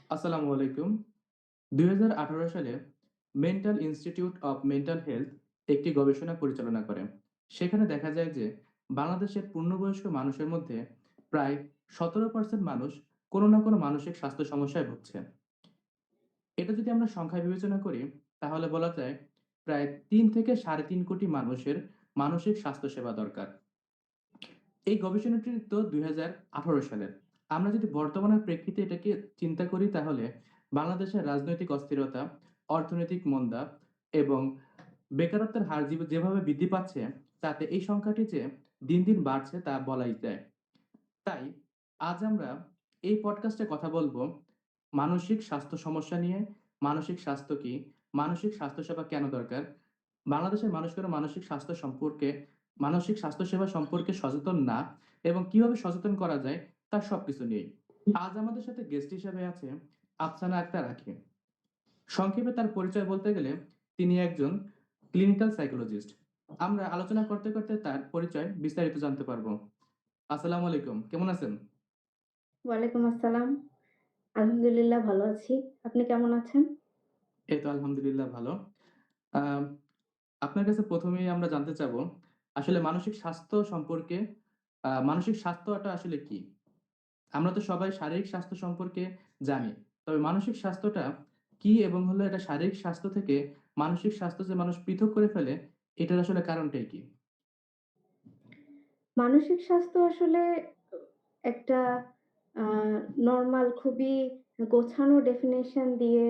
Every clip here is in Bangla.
আসসালামু আলাইকুম। ২০১৮ সালে mental institute of mental health একটি গবেষণা পরিচালনা করে। সেখানে দেখা যায় যে বাংলাদেশের পূর্ণবয়স্ক মানুষের মধ্যে প্রায় ১৭% মানুষ কোনো না কোনো মানসিক স্বাস্থ্য সমস্যায় ভুগছে। এটা যদি আমরা সংখ্যায় বিবেচনা করি তাহলে বলা যায় প্রায় ৩ থেকে ৩.৫ কোটি মানুষের মানসিক স্বাস্থ্য সেবা দরকার। এই গবেষণাটি তো ২০১৮ সালের। আমরা যদি বর্তমানের প্রেক্ষিতে এটাকে চিন্তা করি তাহলে বাংলাদেশের রাজনৈতিক অস্থিরতা, অর্থনৈতিক মন্দা এবং বেকারত্বের হার যেভাবে বৃদ্ধি পাচ্ছে তাতে এই সংখ্যাটি যে দিন, দিন বাড়ছে তা বলাই যায়। তাই আজ আমরা এই পডকাস্টে কথা বলব মানসিক স্বাস্থ্য সমস্যা নিয়ে, মানসিক স্বাস্থ্য কি? মানসিক স্বাস্থ্যসেবা কেন দরকার? বাংলাদেশের মানুষ কেন মানসিক স্বাস্থ্যসেবা সম্পর্কে সচেতন না এবং কিভাবে সচেতন করা যায় তার সবকিছু নিয়েই। আজ আমাদের সাথে গেস্ট হিসেবে আছে আফসানা আক্তার আঁখি। সংক্ষেপে তার পরিচয় বলতে গেলে তিনি একজন ক্লিনিক্যাল সাইকোলজিস্ট। আমরা আলোচনা করতে, করতে তার পরিচয় বিস্তারিত জানতে পারবো। আসসালামু আলাইকুম। কেমন আছেন? ওয়ালাইকুম আসসালাম। আলহামদুলিল্লাহ ভালো আছি। আপনি কেমন আছেন? এই তো আলহামদুলিল্লাহ ভালো। আম আপনার কাছে ১ম এই আমরা জানতে চাবো আসলে মানসিক স্বাস্থ্য সম্পর্কে মানসিক স্বাস্থ্যটা আসলে কি? আমরা তো সবাই শারীরিক স্বাস্থ্য সম্পর্কে জানি। তবে মানসিক স্বাস্থ্যটা কি এবং এটা শারীরিক স্বাস্থ্য থেকে মানসিক স্বাস্থ্য যে মানুষ পৃথক করে ফেলে, এটার আসলে কারণটাই কি? মানসিক স্বাস্থ্য আসলে একটা আ নরমাল খুবই গোছানো ডেফিনিশন দিয়ে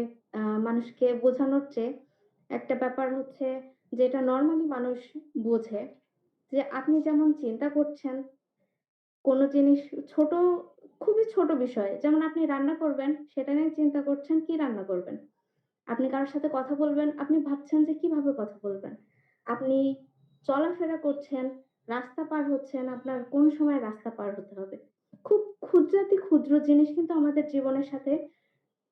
মানুষকে বোঝানোর চেয়ে একটা ব্যাপার হচ্ছে যেটা নরমালি মানুষ বোঝে যে আপনি যেমন চিন্তা করছেন কোন জিনিস ছোট, খুবই ছোট বিষয়। যেমন আপনি রান্না করবেন, সেটা নিয়ে চিন্তা করছেন কি রান্না করবেন। আপনি কারো সাথে কথা বলবেন, আপনি ভাবছেন যে কিভাবে কথা বলবেন। আপনি চলাফেরা করছেন, রাস্তা পার হচ্ছেন, আপনার কোন সময় রাস্তা পার হতে হবে। খুব ক্ষুদ্রাতি ক্ষুদ্র জিনিস কিন্তু আমাদের জীবনের সাথে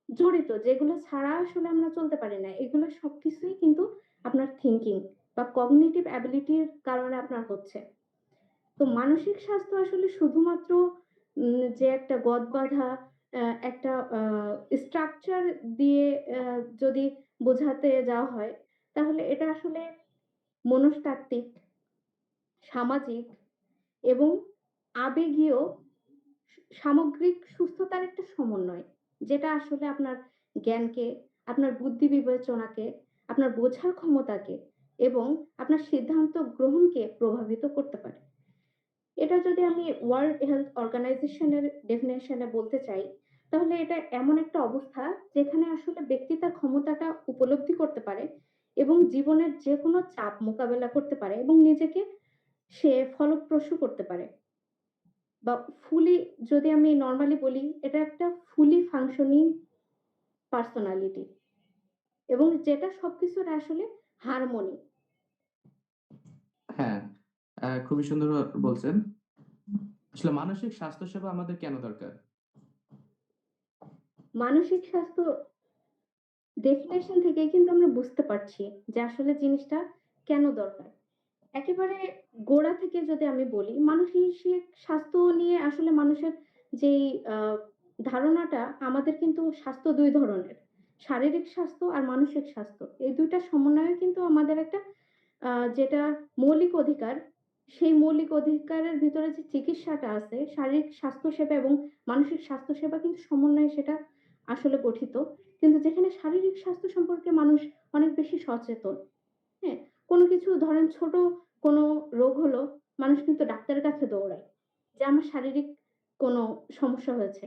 জড়িত, যেগুলো ছাড়া আসলে আমরা চলতে পারি না। এগুলো সবকিছুই কিন্তু আপনার থিংকিং বা কগনিটিভ অ্যাবিলিটির কারণে আপনার হচ্ছে। তো মানসিক স্বাস্থ্য আসলে শুধুমাত্র যে একটা গদ বাঁধা একটা স্ট্রাকচার দিয়ে যদি বোঝাতে যাওয়া হয়, তাহলে এটা আসলে মনস্তাত্ত্বিক, সামাজিক এবং আবেগীয় সামগ্রিক সুস্থতার একটা সমন্বয়। যেটা আসলে আপনার জ্ঞানকে, আপনার বুদ্ধি বিবেচনাকে, আপনার বোঝার ক্ষমতাকে এবং আপনার সিদ্ধান্ত গ্রহণকে প্রভাবিত করতে পারে। এটা যদি আমি ওয়ার্ল্ড হেলথ অর্গানাইজেশন এর ডেফিনিশন এ বলতে চাই, তাহলে এটা এমন একটা অবস্থা যেখানে আসলে ব্যক্তি তার ক্ষমতাটা উপলব্ধি করতে পারে এবং জীবনের যেকোনো চাপ মোকাবেলা করতে পারে এবং নিজেকে সে ফলপ্রসূ করতে পারে। বা ফুলি, যদি আমি নরমালি বলি, এটা একটা ফুলি ফাংশনিং পার্সোনালিটি এবং যেটা সবকিছুর আসলে হারমোনি। হ্যাঁ, খুবই সুন্দর বলছেন। আসলে মানসিক স্বাস্থ্যসেবা আমাদের কেন দরকার? মানসিক স্বাস্থ্য ডেফিনিশন থেকেই কিন্তু আমরা বুঝতে পারছি যে আসলে জিনিসটা কেন দরকার। একেবারে গোড়া থেকে যদি আমি বলি, মানসিক স্বাস্থ্য নিয়ে আসলে মানুষের যেই ধারণাটা, আমাদের কিন্তু স্বাস্থ্য ২ ধরনের। শারীরিক স্বাস্থ্য আর মানসিক স্বাস্থ্য। এই ২ টার সমন্বয়ে কিন্তু আমাদের একটা যেটা মৌলিক অধিকার, সেই মৌলিক অধিকারের ভিতরে যে চিকিৎসাটা আছে, শারীরিক স্বাস্থ্যসেবা এবং মানসিক স্বাস্থ্যসেবা কিন্তু সমন্বয়ে সেটা আসলে গঠিত। কিন্তু যেখানে শারীরিক স্বাস্থ্য সম্পর্কে মানুষ অনেক বেশি সচেতন। হ্যাঁ? কোনো কিছু ধরেন ছোট কোনো রোগ হলো, মানুষ কিন্তু ডাক্তারের কাছে দৌড়ায়। যে আমার শারীরিক কোনো সমস্যা হয়েছে।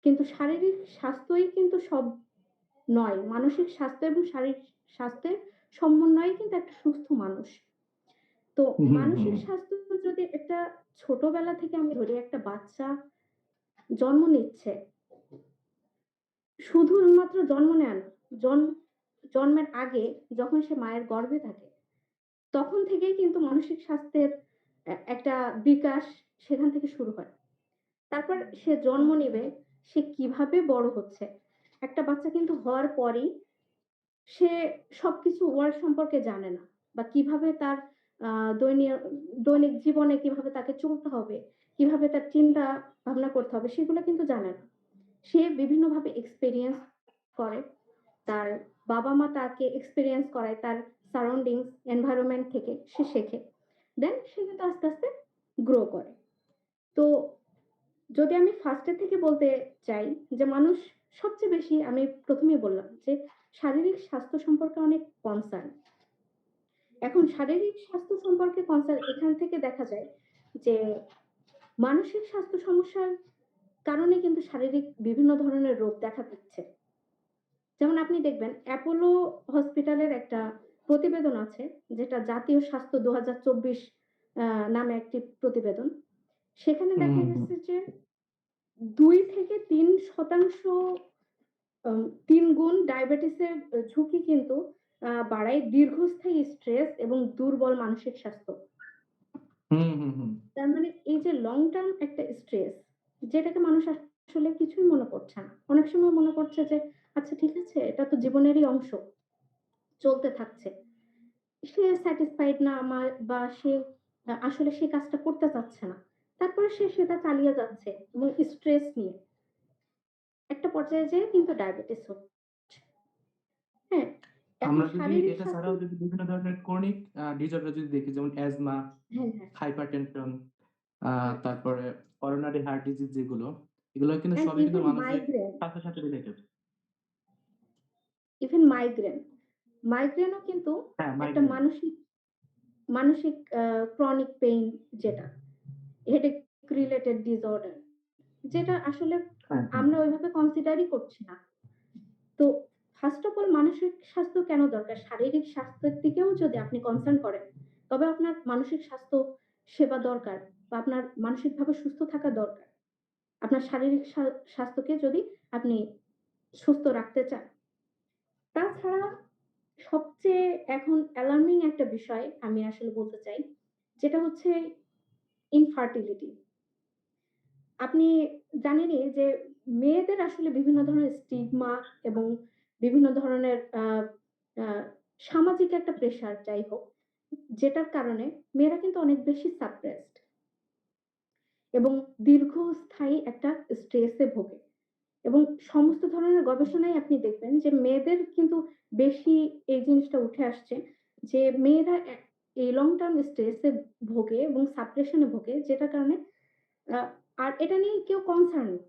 কিন্তু শারীরিক স্বাস্থ্যই কিন্তু সব নয়। মানসিক স্বাস্থ্য এবং শারীরিক স্বাস্থ্যের সমন্বয়ে কিন্তু একটা সুস্থ মানুষ। তো হুম, হুম। মানসিক স্বাস্থ্য যদি একটা ছোটবেলা থেকে আমি ধরি, একটা বাচ্চা জন্ম নিচ্ছে। শুধুমাত্র জন্ম নেয় না, জন্মের আগে যখন সে মায়ের গর্ভে থাকে, তখন থেকেই কিন্তু মানসিক স্বাস্থ্যের একটা বিকাশ সেখান থেকে শুরু হয়। তারপর সে জন্ম নিবে, সে কিভাবে বড় হচ্ছে। একটা বাচ্চা কিন্তু হওয়ার পরেই সে সবকিছু ওয়ার্ল্ড সম্পর্কে জানে না বা কিভাবে তার আ দৈনিক দৈনিক জীবনে কিভাবে তাকে চলতে হবে, কিভাবে তার চিন্তা ভাবনা করতে হবে সেগুলো কিন্তু জানে না। সে বিভিন্নভাবে এক্সপেরিয়েন্স করে। তার বাবা-মা তাকে এক্সপেরিয়েন্স করায় তার সারাউন্ডিংস, এনভায়রনমেন্ট থেকে সে শেখে। দেন সে কিন্তু আস্তে, আস্তে গ্রো করে। তো যদি আমি ফার্স্ট এর থেকে বলতে চাই যে মানুষ সবচেয়ে বেশি আমি ১ম এই বললাম যে শারীরিক স্বাস্থ্য সম্পর্কে অনেক কনসার্ন। এখন শারীরিক স্বাস্থ্য সম্পর্কে কনসার্ন এখান থেকে দেখা যায় যে মানসিক স্বাস্থ্য সমস্যার কারণে কিন্তু শারীরিক বিভিন্ন ধরনের রোগ দেখা দিচ্ছে। যেমন আপনি দেখবেন অ্যাপোলো হসপিটালের একটা প্রতিবেদন আছে যেটা জাতীয় স্বাস্থ্য ২০২৪ আ নামে একটি প্রতিবেদন। সেখানে হুম, দেখা হুম। গেছে যে ২ থেকে ৩% ৩ গুণ ডায়াবেটিসের ঝুঁকি কিন্তু বাড়ায় দীর্ঘস্থায়ী স্ট্রেস এবং দুর্বল মানসিক স্বাস্থ্য। হুম, হুম, হুম। তার মানে এই যে লং টার্ম একটা স্ট্রেস যেটাকে মানুষ আসলে কিছুই মনে করছে না। অনেক সময় মনে করছে যে আচ্ছা ঠিক আছে এটা তো জীবনেরই অংশ। চলতে থাকছে। সে স্যাটিসফাইড না বা সে আসলে সে কাজটা করতে চাচ্ছে না। তারপরে সে সেটা চালিয়ে যাচ্ছে এবং স্ট্রেস নিয়ে। একটা পর্যায়ে যেয়ে কিন্তু ডায়াবেটিস হচ্ছে। হ্যাঁ? এখন আমরা যদি শারীরিক এটা স্বাস্থ্য ছাড়াও যদি বিভিন্ন ধরনের ক্রনিক ডিসঅর্ডার যদি দেখি যেমন অ্যাজমা, হ্যাঁ, হ্যাঁ, হাইপারটেনশন, হ্যাঁ। তারপরে করোনারি হার্ট ডিজিজ যেগুলো, এগুলো কিন্তু অ্যান্ড সবই কিন্তু ইভেন মানসিক মাইগ্রেন, স্বাস্থ্যের সাথে রিলেটেড। Even migraine. মাইগ্রেনও কিন্তু হ্যাঁ, একটা মাইগ্রেন। মানসিক মানসিক ক্রনিক পেইন যেটা হেডেক রিলেটেড ডিসঅর্ডার যেটা আসলে হ্যাঁ, হ্যাঁ। আমরা ওইভাবে কনসিডারই করছি না। তো ফার্স্ট অফ অল মানসিক স্বাস্থ্য কেন দরকার? শারীরিক স্বাস্থ্যের দিকেও যদি আপনি কনসার্ন করেন, তবে আপনার মানসিক স্বাস্থ্য সেবা দরকার বা আপনার মানসিকভাবে সুস্থ থাকা দরকার। আপনার শারীরিক স্বাস্থ্যকে যদি আপনি সুস্থ রাখতে চান। তাছাড়া সবচেয়ে এখন অ্যালার্মিং একটা বিষয় আমি আসলে বলতে চাই, যেটা হচ্ছে ইনফার্টিলিটি। আপনি জানেনই যে মেয়েদের আসলে বিভিন্ন ধরনের স্টিগমা এবং বিভিন্ন ধরনের আ সামাজিক একটা প্রেশার যাই হোক, যেটার কারণে মেয়েরা কিন্তু অনেক বেশি সাপ্রেসড এবং দীর্ঘস্থায়ী একটা স্ট্রেসে ভোগে। এবং সমস্ত ধরনের গবেষণায় আপনি দেখবেন যে মেয়েদের কিন্তু বেশি এই জিনিসটা উঠে আসছে যে মেয়েরা এই লং টার্ম স্ট্রেসে ভোগে এবং সাপ্রেশন এ ভোগে যেটার কারণে আ আর এটা নিয়ে কেউ কনসার্ন না।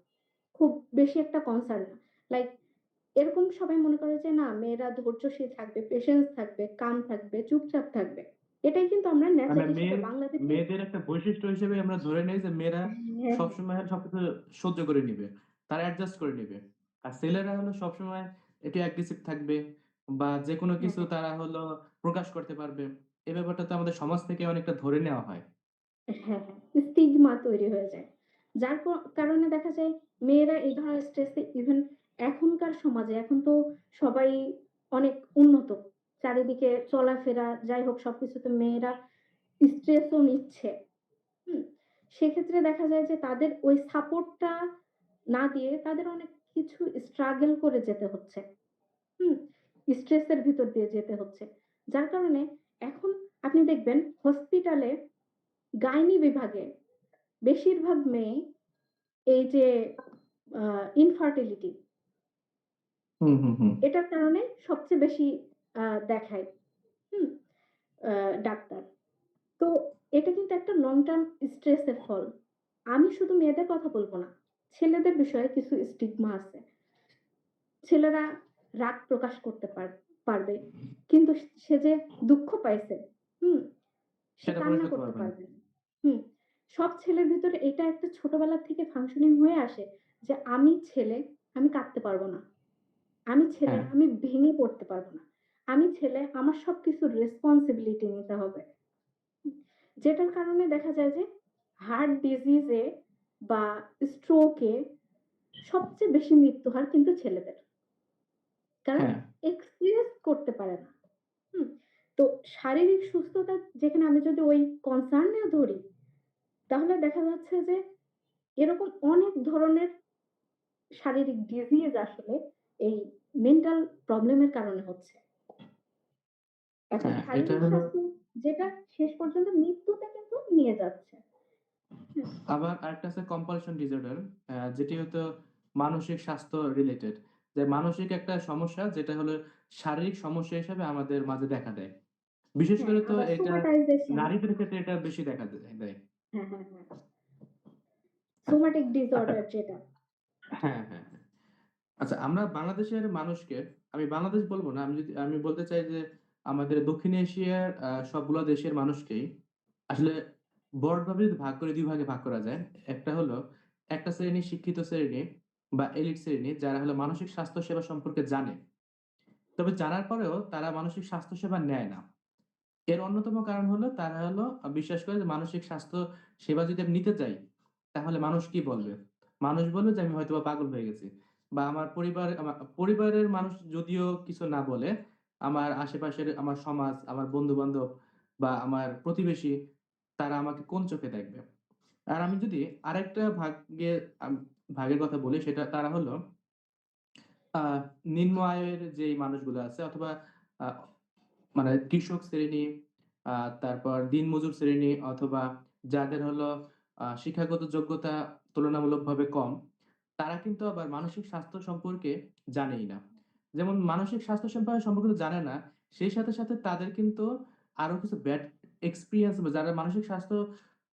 খুব বেশি একটা কনসার্ন না। লাইক এরকম সবাই মনে করে যে না মেয়েরা ধৈর্যশীল থাকবে, পেশেন্স থাকবে, কাম থাকবে, চুপচাপ থাকবে। এটাই কিন্তু আমরা মানে ন্যাচার হিসেবে বাংলাদেশে মেয়েদের একটা বৈশিষ্ট্য হিসেবে আমরা ধরে নেই যে মেয়েরা হ্যাঁ, হ্যাঁ, সবসময় সবকিছু সহ্য করে নিবে। তারা অ্যাডজাস্ট করে নিবে। আর ছেলেরা হলো সবসময় একটু অ্যাগ্রেসিভ থাকবে বা যেকোনো হ্যাঁ, কিছু হ্যাঁ। তারা হলো প্রকাশ করতে পারবে। এই ব্যাপারটা তো আমাদের সমাজ থেকে অনেকটা ধরে নেওয়া হয়। হ্যাঁ, হ্যাঁ। স্টিগমা তৈরি হয়ে যায়। যার কারণে দেখা যায় মেয়েরা এই ধরনের স্ট্রেসে ইভেন এখনকার সমাজে এখন তো সবাই অনেক উন্নত। চারিদিকে চলাফেরা যাই হোক সবকিছুতে মেয়েরা স্ট্রেসও নিচ্ছে। হুম? সেক্ষেত্রে দেখা যায় যে তাদের ওই সাপোর্টটা না দিয়ে তাদের অনেক কিছু স্ট্রাগল করে যেতে হচ্ছে। হুম? স্ট্রেসের ভিতর দিয়ে যেতে হচ্ছে। যার কারণে এখন আপনি দেখবেন হসপিটালে গাইনি বিভাগে বেশিরভাগ মেয়ে এই যে আ ইনফার্টিলিটি হুম, হুম, হুম। এটার কারণে সবচেয়ে বেশি দেখায়। হুম? আ ডাক্তার। তো এটা কিন্তু একটা লং টার্ম স্ট্রেস এর ফল। আমি শুধু মেয়েদের কথা বলব না। ছেলেদের বিষয়ে কিছু স্টিগমা আছে। ছেলেরা রাগ প্রকাশ করতে পারবে। কিন্তু সে যে দুঃখ পাইছে, হুম? সে সেটা প্রকাশ কান্না করতে করতে পারবে না। পারবে না। হুম? সব ছেলের ভিতরে এটা একটা ছোটবেলা থেকে ফাংশনিং হয়ে আসে যে আমি ছেলে, আমি কাঁদতে পারব না। আমি ছেলে, হ্যাঁ, আমি ভেঙে পড়তে পারব না। আমি ছেলে, আমার সবকিছুর রেসপনসিবিলিটি নিতে হবে। হুম? যেটার কারণে দেখা যায় যে হার্ট ডিজিজ এ বা স্ট্রোক এ সবচেয়ে বেশি মৃত্যু হার কিন্তু ছেলেদের। কারণ হ্যাঁ, এক্সপ্রেস করতে পারে না। হুম? তো শারীরিক সুস্থতা যেখানে আমি যদি ওই কনসার্ন এও ধরি, তাহলে দেখা যাচ্ছে যে এরকম অনেক ধরনের শারীরিক ডিজিজ আসলে এই মেন্টাল প্রবলেম এর কারণে হচ্ছে। এখন হ্যাঁ, এটা শারীরিক হলো স্বাস্থ্য যেটা শেষ পর্যন্ত মৃত্যুতে কিন্তু নিয়ে যাচ্ছে। হুম, আবার আরেকটা আছে কম্পালশন ডিসঅর্ডার যেটি হয়তো মানসিক স্বাস্থ্য রিলেটেড। যে মানসিক একটা সমস্যা যেটা হলো শারীরিক সমস্যা হিসেবে আমাদের মাঝে দেখা দেয়। বিশেষ হ্যাঁ, করে তো আবার এটা সোমাটাইজেশন। নারীদের ক্ষেত্রে এটা বেশি দেখা দেয়। হ্যাঁ, হ্যাঁ, হ্যাঁ। হ্যাঁ, সোমাটিক আচ্ছা ডিসঅর্ডার যেটা। হ্যাঁ, হ্যাঁ, হ্যাঁ। আচ্ছা আমরা বাংলাদেশের মানুষকে আমি বাংলাদেশ বলব না। আমি বলতে চাই যে আমাদের দক্ষিণ এশিয়ার সবগুলা দেশের মানুষকেই আসলে বড়ভাবে যদি ভাগ করে ২ ভাগে ভাগ করা যায়। একটা হলো একটা শ্রেণী শিক্ষিত শ্রেণী বা এলিট শ্রেণী যারা হলো মানসিক স্বাস্থ্য সেবা সম্পর্কে জানে। তবে জানার পরেও তারা মানসিক স্বাস্থ্য সেবা নেয় না। এর অন্যতম কারণ হলো তারা হলো বিশ্বাস করে যে মানসিক স্বাস্থ্য সেবা যদি আমি নিতে যাই, তাহলে মানুষ কি বলবে? মানুষ বলবে যে আমি হয়তোবা পাগল হয়ে গেছি। বা আমার পরিবারের মানুষ যদিও কিছু না বলে, আমার আশেপাশের আমার সমাজ, আমার বন্ধু-বান্ধব বা আমার প্রতিবেশী তারা আমাকে কোন চোখে দেখবে? আর আমি যদি আরেকটা আম ভাগের কথা বলি সেটা তারা হলো আ নিম্ন আয়ের যেই মানুষগুলো আছে অথবা আ মানে কৃষক শ্রেণী, আ তারপর দিনমজুর শ্রেণী অথবা যাদের হলো শিক্ষাগত যোগ্যতা তুলনামূলকভাবে কম, তারা কিন্তু আবার মানসিক স্বাস্থ্য সম্পর্কে জানেই না। যেমন মানসিক স্বাস্থ্য সম্পর্কে তো জানে না, সেই সাথে তাদের কিন্তু আরো কিছু ব্যাড এক্সপেরিয়েন্স বা যারা মানসিক স্বাস্থ্য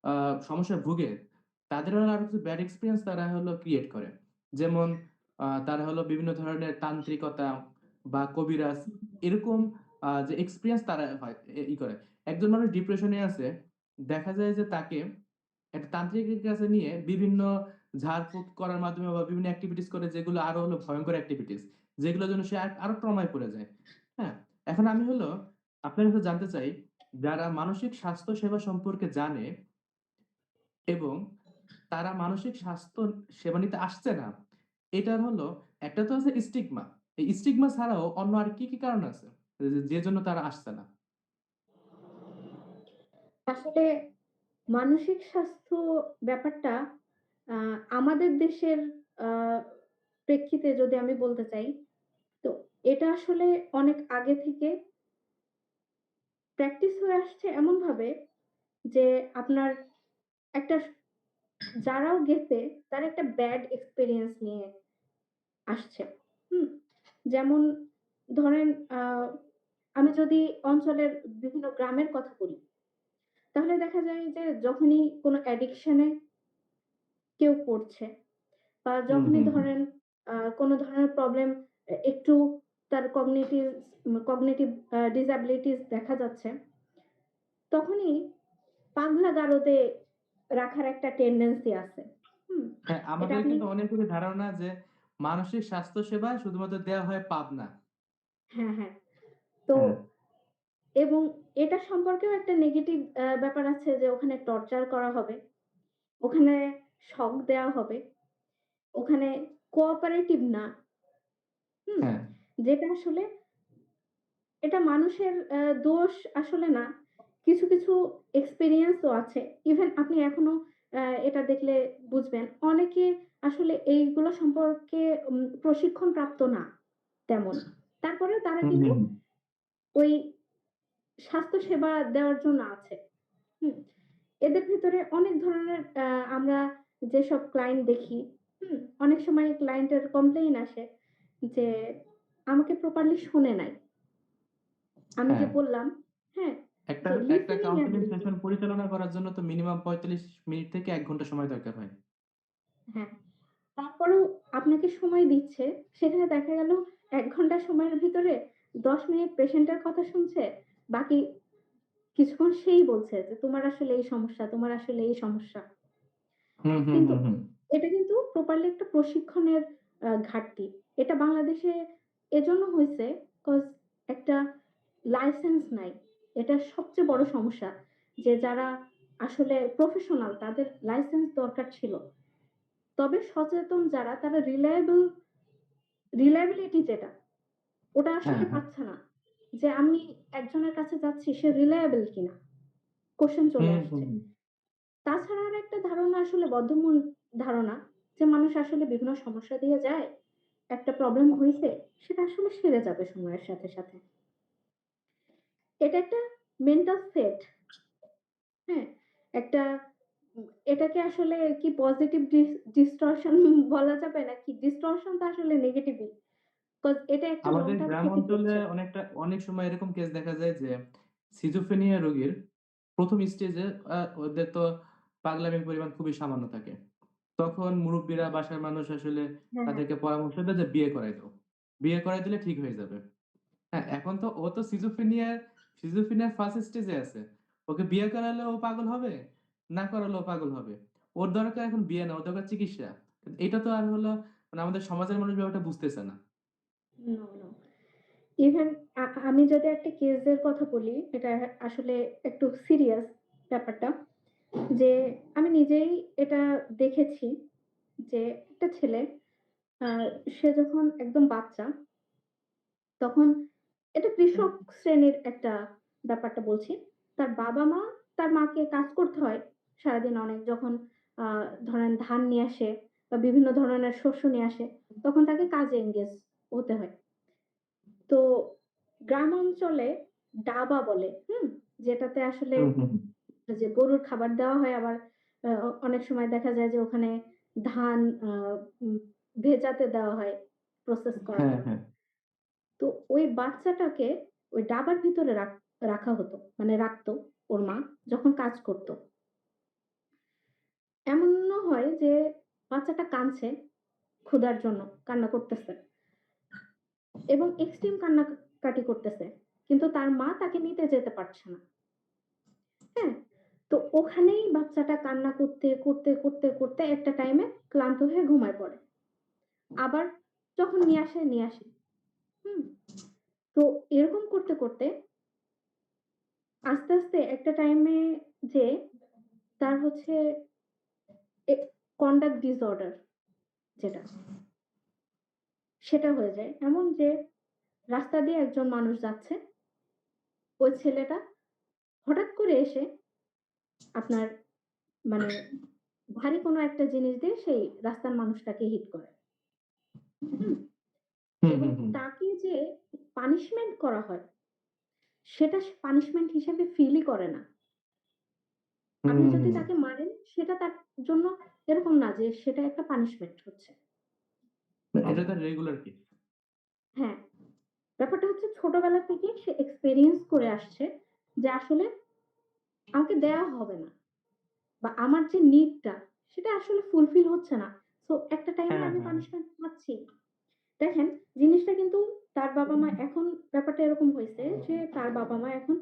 আ সমস্যায় ভুগে, তাদের আরো কিছু ব্যাড এক্সপেরিয়েন্স তারা হলো ক্রিয়েট করে। যেমন তারা হলো বিভিন্ন ধরনের তান্ত্রিকতা বা কবিরাজ এরকম যে এক্সপেরিয়েন্স তারা হয় করে। একজন মানুষ ডিপ্রেশন এ আছে, দেখা যায় যে তাকে একটা তান্ত্রিকের কাছে নিয়ে বিভিন্ন ঝাড়ফুঁক করার মাধ্যমে বা বিভিন্ন এক্টিভিটিস করে যেগুলো আরো হলো ভয়ংকর এক্টিভিটিস। যেগুলোর জন্য সে আরো ট্রমায় পড়ে যায়। হ্যাঁ? এখন আমি হলো আপনার কাছে জানতে চাই, যারা মানসিক স্বাস্থ্য সেবা সম্পর্কে জানে এবং তারা মানসিক স্বাস্থ্য সেবা নিতে আসছে না। এটার হলো একটা তো আছে স্টিগমা। এই স্টিগমা ছাড়াও অন্য আর কি কারণ আছে? যে জন্য তারা আসছে না? আসলে মানসিক স্বাস্থ্য ব্যাপারটা আ আমাদের দেশের আ প্রেক্ষিতে যদি আমি বলতে চাই, তো এটা আসলে অনেক আগে থেকে প্র্যাকটিস হয়ে আসছে এমনভাবে যে আপনার একটা যারাও গেছে তারা একটা ব্যাড এক্সপেরিয়েন্স নিয়ে আসছে। হুম? যেমন ধরেন আমি যদি অঞ্চলের বিভিন্ন গ্রামের কথা বলি, তাহলে দেখা যায় যে যখনই কোনো অ্যাডিকশন এ কেউ পড়ছে বা হুম, যখনই হুম, হুম। ধরেন কোনো ধরনের প্রবলেম একটু তার কগনিটিভ ডিসএবিলিটিস দেখা যাচ্ছে, তখনই পাগলা গারদে রাখার একটা টেনডেন্সি আছে। হুম? হ্যাঁ, এটা আমাদের আপনি কিন্তু অনেকেরই ধারণা যে মানসিক স্বাস্থ্য সেবা শুধুমাত্র দেওয়া হয় পাবনা। হ্যাঁ, হ্যাঁ। তো হ্যাঁ, এবং এটা সম্পর্কেও একটা নেগেটিভ ব্যাপার আছে যে ওখানে টর্চার করা হবে। ওখানে শক দেওয়া হবে। ওখানে কোঅপারেটিভ না। হুম? হ্যাঁ, যেটা আসলে এটা মানুষের দোষ আসলে না। কিছু এক্সপেরিয়েন্স ও আছে। ইভেন আপনি এখনো এটা দেখলে বুঝবেন। অনেকে আসলে এইগুলো সম্পর্কে প্রশিক্ষণ প্রাপ্ত না তেমন। তারপরেও তারা হুম, কিন্তু হুম, হুম। ওই স্বাস্থ্যসেবা দেওয়ার জন্য আছে। হুম? এদের ভেতরে অনেক ধরনের আমরা যেসব ক্লায়েন্ট দেখি, হুম? অনেক সময় ক্লায়েন্টের কমপ্লেইন আসে যে, "আমাকে প্রপারলি শোনে নাই।" আমি হ্যাঁ, যে বললাম, হ্যাঁ? যে একটা লিসেনিং কাউন্সেলিং অ্যাবিলিটি সেশন পরিচালনা করার জন্য তো মিনিমাম ৪৫ মিনিট থেকে ১ ঘন্টা সময় দরকার হয়। হ্যাঁ, তারপরেও আপনাকে সময় দিচ্ছে। সেখানে দেখা গেল ১ ঘন্টা সময়ের ভিতরে ১০ মিনিট পেশেন্টের কথা শুনছে। বাকি কিছুক্ষণ সেই বলছে যে, "তোমার আসলে এই সমস্যা, তোমার আসলে এই সমস্যা।" হুম, হুম, কিন্তু হুম, হুম। এটা কিন্তু প্রপারলি একটা প্রশিক্ষণের ঘাটতি। এটা বাংলাদেশে এজন্য হইছে কজ একটা লাইসেন্স নাই। এটা সবচেয়ে বড় সমস্যা। যে যারা আসলে প্রফেশনাল তাদের লাইসেন্স দরকার ছিল। তবে সচেতন যারা তারা রিলায়েবিলিটি যেটা ওটা হ্যাঁ, আসলে হ্যাঁ। পাচ্ছে না। যে আমি একজনের কাছে যাচ্ছি সে রিলায়েবল কিনা? কোয়েশ্চেন চলে হুম, আসছে। হুম, হুম। তাছাড়া আরেকটা ধারণা আসলে বদ্ধমূল ধারণা যে মানুষ আসলে বিভিন্ন সমস্যা দিয়ে যায়। একটা প্রবলেম হইছে, সেটা আসলে সেরে যাবে সময়ের সাথে। এটা একটা মেন্টাল সেট, হ্যাঁ? একটা এটাকে আসলে কি পজিটিভ ডিসটরশন বলা যাবে নাকি ডিসটরশন তো আসলে নেগেটিভই। কজ এটা একটা লং আমাদের টার্ম গ্রাম ক্ষতি অঞ্চলে করছে। অনেক সময় এরকম কেস দেখা যায় যে সিজোফ্রেনিয়া রোগীর ১ম স্টেজে ওদের তো পাগলামির পরিমাণ খুবই সামান্য থাকে। তখন মুরুব্বিরা, বাসার মানুষ আসলে হ্যাঁ, হ্যাঁ। তাদেরকে পরামর্শ দেয় যে বিয়ে করাই দাও। বিয়ে করাই দিলে ঠিক হয়ে যাবে। হ্যাঁ, এখন তো ও তো সিজোফ্রেনিয়ার ফার্স্ট স্টেজে আছে। ওকে বিয়ে করালে ও পাগল হবে, না করালে ও পাগল হবে। ওর দরকার এখন বিয়ে না, ওর দরকার চিকিৎসা। এটা তো আর হলো মানে আমাদের সমাজের মানুষ ব্যাপারটা বুঝতেছে না। No, no. ইভেন আমি যদি একটা কেসের কথা বলি, এটা আসলে একটু সিরিয়াস ব্যাপারটা। যে আমি নিজেই এটা দেখেছি যে একটা ছেলে আ সে যখন একদম বাচ্চা, তখন এটা কৃষক শ্রেণীর একটা ব্যাপারটা বলছি। তার বাবা-মা তার মাকে কাজ করতে হয় সারাদিন অনেক। যখন আ ধরেন ধান নিয়ে আসে বা বিভিন্ন ধরনের শস্য নিয়ে আসে, তখন তাকে কাজে এনগেজ হতে হয়। তো গ্রাম অঞ্চলে ডাবা বলে, হুম? যেটাতে আসলে হুম, হুম, হুম। যে গরুর খাবার দেওয়া হয় আবার অনেক সময় দেখা যায় যে ওখানে ধান আ উম ভেজাতে দেওয়া হয় প্রসেস করার হ্যাঁ, জন্য। হ্যাঁ। তো ওই বাচ্চাটাকে ওই ডাবার ভিতরে রাখা হতো। মানে রাখতো ওর মা যখন কাজ করত। এমনও হয় যে বাচ্চাটা কাঁদছে ক্ষুধার জন্য, কান্না করতেছে এবং এক্সট্রিম কান্নাকাটি করতেছে। কিন্তু তার মা তাকে নিতে যেতে পারছে না। হ্যাঁ? তো ওখানেই বাচ্চাটা কান্না করতে একটা টাইমে ক্লান্ত হয়ে ঘুমায় পড়ে। আবার যখন নিয়ে আসে। হুম? তো এরকম করতে আস্তে একটা টাইমে যেয়ে তার হচ্ছে এ কনডাক্ট ডিসঅর্ডার যেটা, সেটা হয়ে যায়। এমন যে রাস্তা দিয়ে একজন মানুষ যাচ্ছে, ওই ছেলেটা হঠাৎ করে এসে আপনার মানে ভারী কোনো একটা জিনিস দিয়ে সেই রাস্তার মানুষটাকে হিট করে। হুম? হুম, এবং হুম, হুম। তাকে যে পানিশমেন্ট করা হয়, সেটা সে পানিশমেন্ট হিসেবে ফিলই করে না। হুম, আপনি হুম, যদি হুম। তাকে মারেন, সেটা তার জন্য এরকম না যে সেটা একটা পানিশমেন্ট হচ্ছে। এটা তার রেগুলার কেস। হ্যাঁ, ব্যাপারটা হচ্ছে ছোটবেলা থেকেই সে এক্সপেরিয়েন্স করে আসছে যে আসলে আমাকে দেয়া হবে না বা আমার যে নিডটা সেটা আসলে ফুলফিল হচ্ছে না। সো একটা টাইমে হ্যাঁ, আমি হ্যাঁ। পানিশমেন্ট পাচ্ছি। দেখেন জিনিসটা কিন্তু তার বাবা-মা এখন ব্যাপারটা এরকম হইছে যে তার বাবা-মা এখন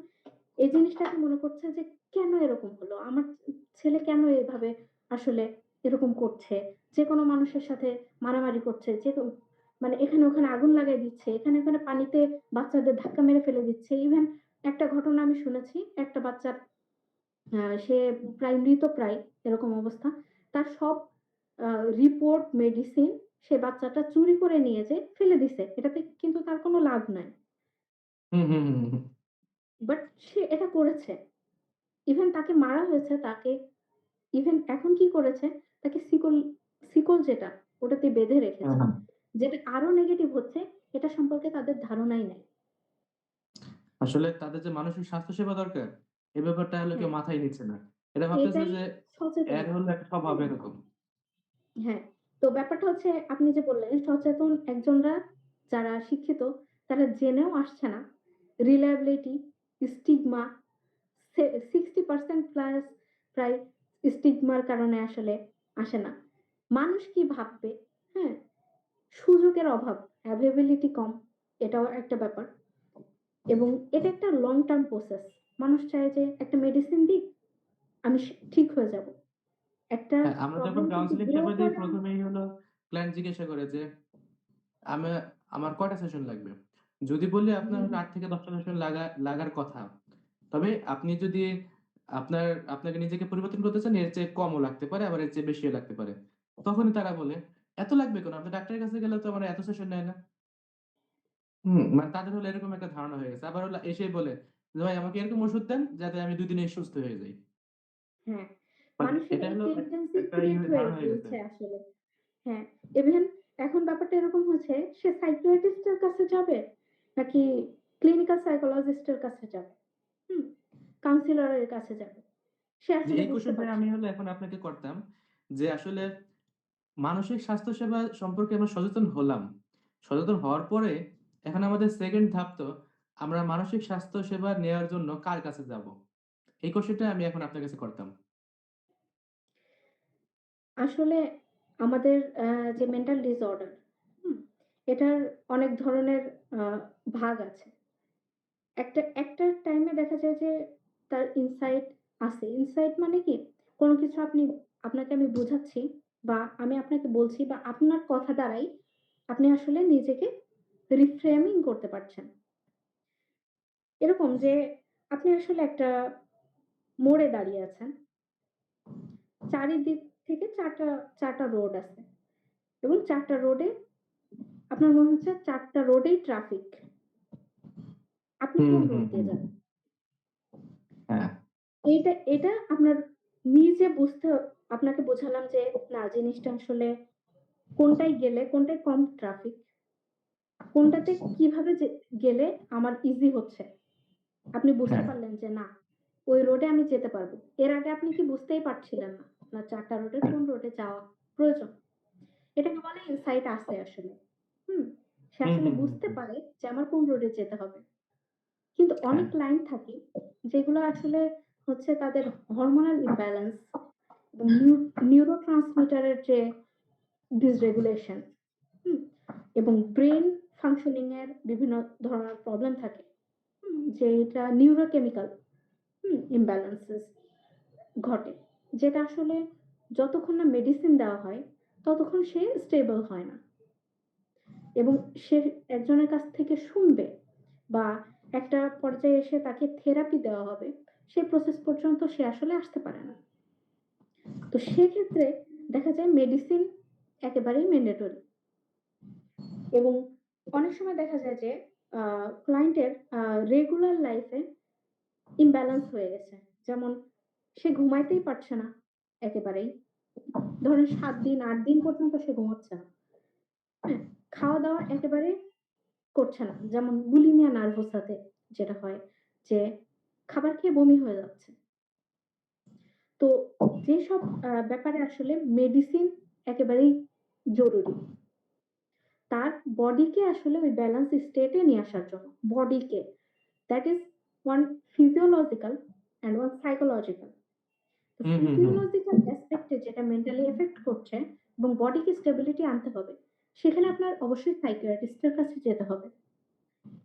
এই জিনিসটাকে মনে করছে যে কেন এরকম হলো? আমার ছেলে কেন এভাবে আসলে এরকম করছে? যেকোনো মানুষের সাথে মারামারি করছে। মানে এখানে ওখানে আগুন লাগাই দিচ্ছে। এখানে ওখানে পানিতে বাচ্চাদের ধাক্কা মেরে ফেলে দিচ্ছে। ইভেন একটা ঘটনা আমি শুনেছি, একটা বাচ্চার সে প্রায় মৃতপ্রায় এরকম অবস্থা। তার সব আ রিপোর্ট, মেডিসিন সে বাচ্চাটা চুরি করে নিয়ে যেয়ে ফেলে দিছে। এটাতে কিন্তু তার কোনো লাভ নাই। হুম, হুম, হুম, হুম। বাট সে এটা করেছে। ইভেন তাকে মারা হয়েছে, তাকে ইভেন এখন কি করেছে, তাকে শিকল যেটা ওটাতে বেঁধে হ্যাঁ, রেখেছে। হ্যাঁ। যেটা আরো নেগেটিভ হচ্ছে, এটা সম্পর্কে তাদের ধারণাই নাই। আসলে তাদের যে মানসিক স্বাস্থ্য সেবা দরকার, এই ব্যাপারটা হলো হ্যাঁ, কেউ মাথায় নিচ্ছে না। এরা ভাবতেছে এটাই যে সচেতন এর না। হলো একটা স্বভাব হুম, এরকম। হ্যাঁ। তো ব্যাপারটা হচ্ছে আপনি যে বললেন সচেতন একজনরা যারা শিক্ষিত তারা জেনেও আসছে না। রিলায়েবিলিটি, স্টিগমা 60% প্লাস প্রায় স্টিগমার কারণে আসলে আসে না। মানুষ কি ভাববে? হ্যাঁ? সুযোগের অভাব, অ্যাভেইলেবিলিটি কম, এটাও একটা ব্যাপার। এবং এটা একটা লং টার্ম প্রসেস। মানুষ চায় যে একটা মেডিসিন দিক, আমি ঠিক হয়ে যাব। একটা হ্যাঁ, আমরা যখন প্রবলেম কিন্তু কাউন্সেলিং গ্রো সেবা দেই করা ১ম এই হলো ক্লায়েন্ট জিজ্ঞাসা করে যে, আমা আমার কয়টা সেশন লাগবে? যদি বলি আপনার হুম, হলো ৮ থেকে ১০ টা সেশন লাগার কথা। তবে আপনি যদি আপনাকে নিজেকে পরিবর্তন করতে চান, এর চেয়ে কমও লাগতে পারে, আবার এর চেয়ে বেশিও লাগতে পারে। তখনই তারা বলে, "এত লাগবে কেন? আপনি ডাক্তারের কাছে গেলে তো আমার এত সেশন নেয় না।" মানে তাদের হলো এরকম একটা ধারণা হয়ে গেছে। আবার হলো এসেই বলে যে, "ভাই আমাকে এরকম ওষুধ দেন যাতে আমি ২ দিনেই সুস্থ হয়ে যাই।" হ্যাঁ, মানে মানুষের এটা এই হলো টেনডেন্সি একটা ক্রিয়েট হয়ে ধারণা হয়ে গেছে। গিয়েছে আসলে। হ্যাঁ, ইভেন এখন ব্যাপারটা এরকম হচ্ছে সে সাইকিয়াট্রিস্ট এর কাছে যাবে নাকি ক্লিনিক্যাল সাইকোলজিস্ট এর কাছে যাবে। হুম? কাউন্সিলর এর কাছে যাবে। সে জি, আসলে এই বুঝতে কোয়েশ্চেনটাই পারছে আমি না। হলো এখন আপনাকে করতাম যে আসলে মানসিক স্বাস্থ্যসেবা সম্পর্কে আমরা সচেতন হলাম। সচেতন হওয়ার পরে এখন আমাদের 2nd ধাপ তো আমরা মানসিক স্বাস্থ্য সেবা নেওয়ার জন্য কার কাছে যাবো? এই কোয়েশ্চেনটাই আমি এখন আপনার কাছে করতাম। আসলে আমাদের যে মেন্টাল ডিসঅর্ডার, হুম? এটার অনেক ধরনের আ ভাগ আছে। একটা টাইমে দেখা যায় যে তার ইনসাইট আছে। ইনসাইট মানে কি? কোন কিছু আপনাকে আমি বুঝাচ্ছি বা আমি আপনাকে বলছি বা আপনার কথা দ্বারাই আপনি আসলে নিজেকে রিফ্রেমিং করতে পারছেন। এরকম যে আপনি আসলে একটা মোড়ে দাঁড়িয়ে আছেন। চারিদিক থেকে ৪ টা রোড আছে এবং ৪ টা রোডে আপনার মনে হচ্ছে ৪ টা রোডেই ট্রাফিক। আপনি হুম, কোন রোড হুম, দিয়ে হুম। যাবেন? হ্যাঁ, এটা আপনার নিজে আপনাকে বোঝালাম যে না জিনিসটা আসলে কোনটায় গেলে কোনটায় কম ট্রাফিক, কোনটাতে কিভাবে গেলে আমার ইজি হচ্ছে। আপনি বুঝতে হ্যাঁ। পারলেন যে না, ওই রোডে আমি যেতে পারবো। এর আগে আপনি কি বুঝতেই পারছিলেন না। আপনার ৪ টা রোডের কোন রোডে যাওয়া প্রয়োজন। এটাকে বলে ইনসাইট আছে আসলে। হুম? সে হুম, আসলে হুম, হুম, বুঝতে হুম। পারে যে আমার কোন রোডে যেতে হবে। কিন্তু হ্যাঁ। অনেক লাইন থাকে যেগুলো আসলে হচ্ছে তাদের হরমোনাল ইমব্যালেন্স এবং নিউরোট্রান্সমিটার এর যে ডিসরেগুলেশন, হুম? এবং ব্রেইন ফাংশনিং এর বিভিন্ন ধরনের প্রবলেম থাকে। যেটা নিউরোকেমিক্যাল ইমব্যালেন্সেস ঘটে। যেটা আসলে যতক্ষণ না মেডিসিন দেওয়া হয়, ততক্ষণ সে স্টেবল হয় না। এবং সে একজনের কাছ থেকে শুনবে বা একটা পর্যায়ে এসে তাকে থেরাপি দেওয়া হবে, সেই প্রসেস পর্যন্ত সে আসলে আসতে পারে না। তো সেক্ষেত্রে দেখা যায় মেডিসিন একেবারেই ম্যান্ডেটরি এবং অনেক সময় দেখা যায় যে আ ক্লায়েন্টের রেগুলার লাইফ এ ইমব্যালেন্স হয়ে গেছে। যেমন সে ঘুমাইতেই পারছে না একেবারেই। ধরেন ৭ দিন ৮ দিন পর্যন্ত সে ঘুমাচ্ছে না। হ্যাঁ? খাওয়া-দাওয়া একেবারে করছে না। যেমন বুলিমিয়া নার্ভোসাতে যেটা হয় যে খাবার খেয়ে বমি হয়ে যাচ্ছে। তো যেসব ব্যাপারে আসলে মেডিসিন একেবারেই জরুরি। তার বডিকে আসলে ওই ব্যালেন্স স্টেট এ নিয়ে আসার জন্য। বডিকে। That is one physiological and one psychological. তো হুম, হুম, হুম। ফিজিওলজিক্যাল অ্যাসপেক্ট এ যেটা মেন্টালি এফেক্ট করছে এবং বডিকে স্টেবিলিটি আনতে হবে। সেখানে আপনার অবশ্যই সাইকিয়াট্রিস্ট এর কাছে যেতে হবে।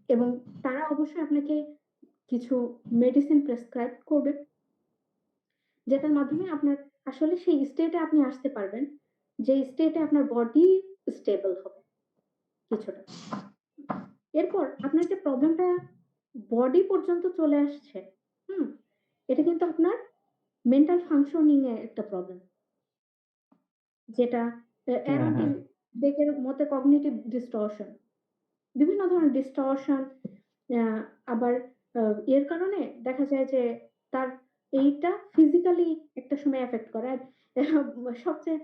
এবং তারা অবশ্যই আপনাকে কিছু মেডিসিন প্রেসক্রাইব করবে, যেটার মাধ্যমে আপনার আসলে সেই স্টেটে আপনি আসতে পারবেন, যে স্টেটে আপনার বডি স্টেবল হবে কিছুটা। এরপর আপনার যে প্রবলেমটা বডি পর্যন্ত চলে আসছে, হুম? এটা কিন্তু আপনার মেন্টাল ফাংশনিং এ একটা প্রবলেম। যেটা হ্যাঁ, অ্যারন টি হ্যাঁ। বেকের মতে কগনিটিভ ডিসটরশন। বিভিন্ন ধরনের ডিসটরশন আ আবার আ এর কারণে দেখা যায় যে তার এইটা ফিজিক্যালি একটা সময় এফেক্ট করে। আর সবচেয়ে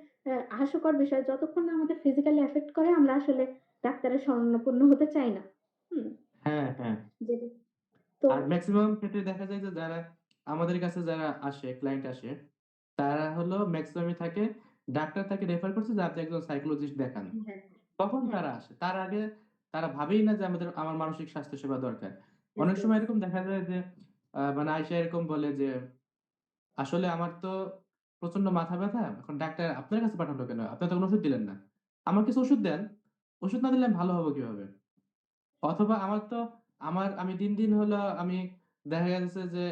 হাস্যকর বিষয় যতক্ষণ না আমাদের ফিজিক্যালি এফেক্ট করে আমরা আসলে ডাক্তারের শরণাপন্ন হতে চাই না। হুম? হ্যাঁ, হ্যাঁ। যে তো আর মেক্সিমাম ক্ষেত্রে দেখা যায় যে যারা আমাদের কাছে যারা আসে, ক্লায়েন্ট আসে, তারা হলো মেক্সিমামই থাকে ডাক্তার তাকে রেফার করছে যে আপনি একজন সাইকোলজিস্ট দেখান। হ্যাঁ, তখন হ্যাঁ। তারা আসে। তার আগে তারা ভাবেই না যে আমার মানসিক স্বাস্থ্য সেবা দরকার। ইয়েস, অনেক সময় ইয়েস। এরকম দেখা যায় যে মানে আইসা এরকম বলে যে, "আসলে আমার তো প্রচন্ড মাথা ব্যথা। এখন ডাক্তার আপনার কাছে পাঠালো কেন? আপনি তো কোনো ওষুধ দিলেন না। আমাকে কিছু ওষুধ দেন। ওষুধ না দিলে আমি ভালো হবো কিভাবে?" অথবা আমি দিন হলো আমি দেখা গেছে যে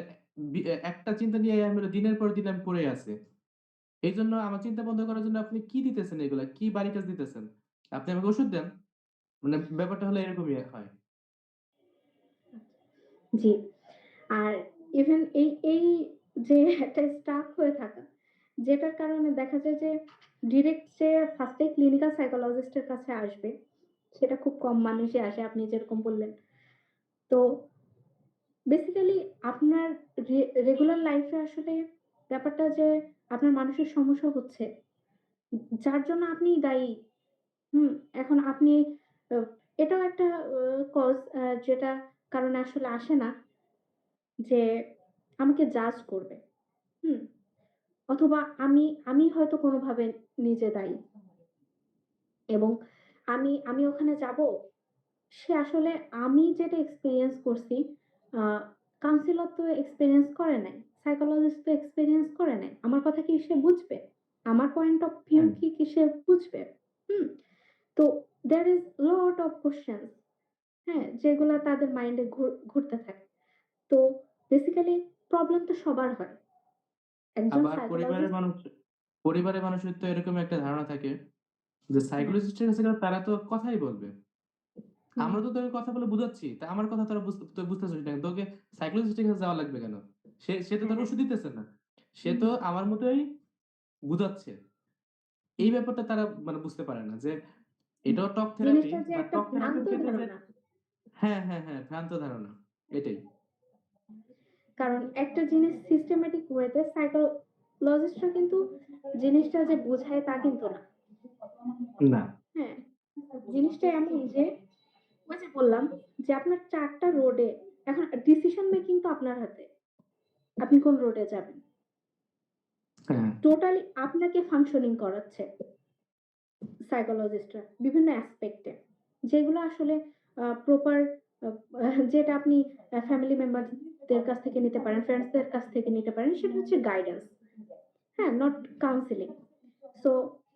একটা চিন্তা নিয়ে আমি হলো দিনের পর দিন আমি পড়ে আছি। এইজন্য আমার চিন্তা বন্ধ করার জন্য আপনি কি দিতেছেন এগুলা? কি বাড়ি কাজ দিতেছেন? আপনি আমাকে ওষুধ দেন। মানে ব্যাপারটা হলো এরকমই হয়। জি। আর ইভেন এই যে একটা স্টাক হয়ে থাকা, যেটার কারণে দেখা যায় যে ডিরেক্ট যে ফার্স্ট এ ক্লিনিক্যাল সাইকোলজিস্ট এর কাছে আসবে, সেটা খুব কম মানুষই আসে আপনি যেরকম বললেন। তো বেসিক্যালি আপনার রেগুলার লাইফ এ আসলে ব্যাপারটা যে আপনার মানসিক সমস্যা হচ্ছে, যার জন্য আপনি দায়ী। হুম? এখন আপনি আ এটাও একটা কজ যেটা কারণে আসলে আসে না যে আমাকে জাজ করবে। হুম? অথবা আমি হয়তো কোনোভাবে নিজে দায়ী এবং আমি ওখানে যাবো, সে আসলে আমি যেটা এক্সপেরিয়েন্স করছি, আ কাউন্সিলর তো এক্সপেরিয়েন্স করে নাই। সাইকোলজিস্ট তো এক্সপেরিয়েন্স করে নাই। আমার কথা কি সে বুঝবে? আমার পয়েন্ট অফ ভিউ হ্যাঁ, কি সে বুঝবে? হুম? তো there is lot of questions, হ্যাঁ? যেগুলা তাদের মাইন্ডে ঘুরতে থাকে। তো বেসিক্যালি প্রবলেম তো সবার হয়। একজন আবার সাইকোলজিস্ট পরিবারের মানুষের তো এরকম একটা ধারণা থাকে যে হ্যাঁ, সাইকোলজিস্ট এর কাছে গেলে তারা তো কথাই বলবে। হুম, আমরা তো তোকে কথা বলে বুঝাচ্ছি। তা আমার কথা তোরা তুই বুঝতেছিস না। তোকে সাইকোলজিস্ট এর কাছে যাওয়া লাগবে কেন? সে তো তোর হ্যাঁ, ওষুধ দিতেছে না। সে হুম, তো আমার মতোই বুঝাচ্ছে। এই ব্যাপারটা তারা মানে বুঝতে পারে না যে হুম। এটাও টক থেরাপি জিনিসটা যে বা একটা টক থেরাপির ভ্রান্ত ক্ষেত্রে যে ধারণা। হ্যাঁ, হ্যাঁ, হ্যাঁ, ভ্রান্ত ধারণা। এটাই। কারণ একটা জিনিস সিস্টেমেটিক ওয়েতে সাইকোলজিস্টরা কিন্তু জিনিসটা যে বোঝায় তা কিন্তু না। না। হ্যাঁ? জিনিসটা এমন যে ওই যে বললাম যে আপনার ৪ টা রোডে এখন ডিসিশন মেকিং তো আপনার হাতে। আপনি কোন রোডে যাবেন। হ্যাঁ, টোটালি আপনাকে ফাংশনিং করাচ্ছে সাইকোলজিস্টরা বিভিন্ন অ্যাসপেক্ট এ। যেগুলো আসলে প্রপার আ যেটা আপনি ফ্যামিলি মেম্বারদের কাছ থেকে নিতে পারেন, ফ্রেন্ডসদের কাছ থেকে নিতে পারেন সেটা হচ্ছে গাইডেন্স। হ্যাঁ? Not counselling. সো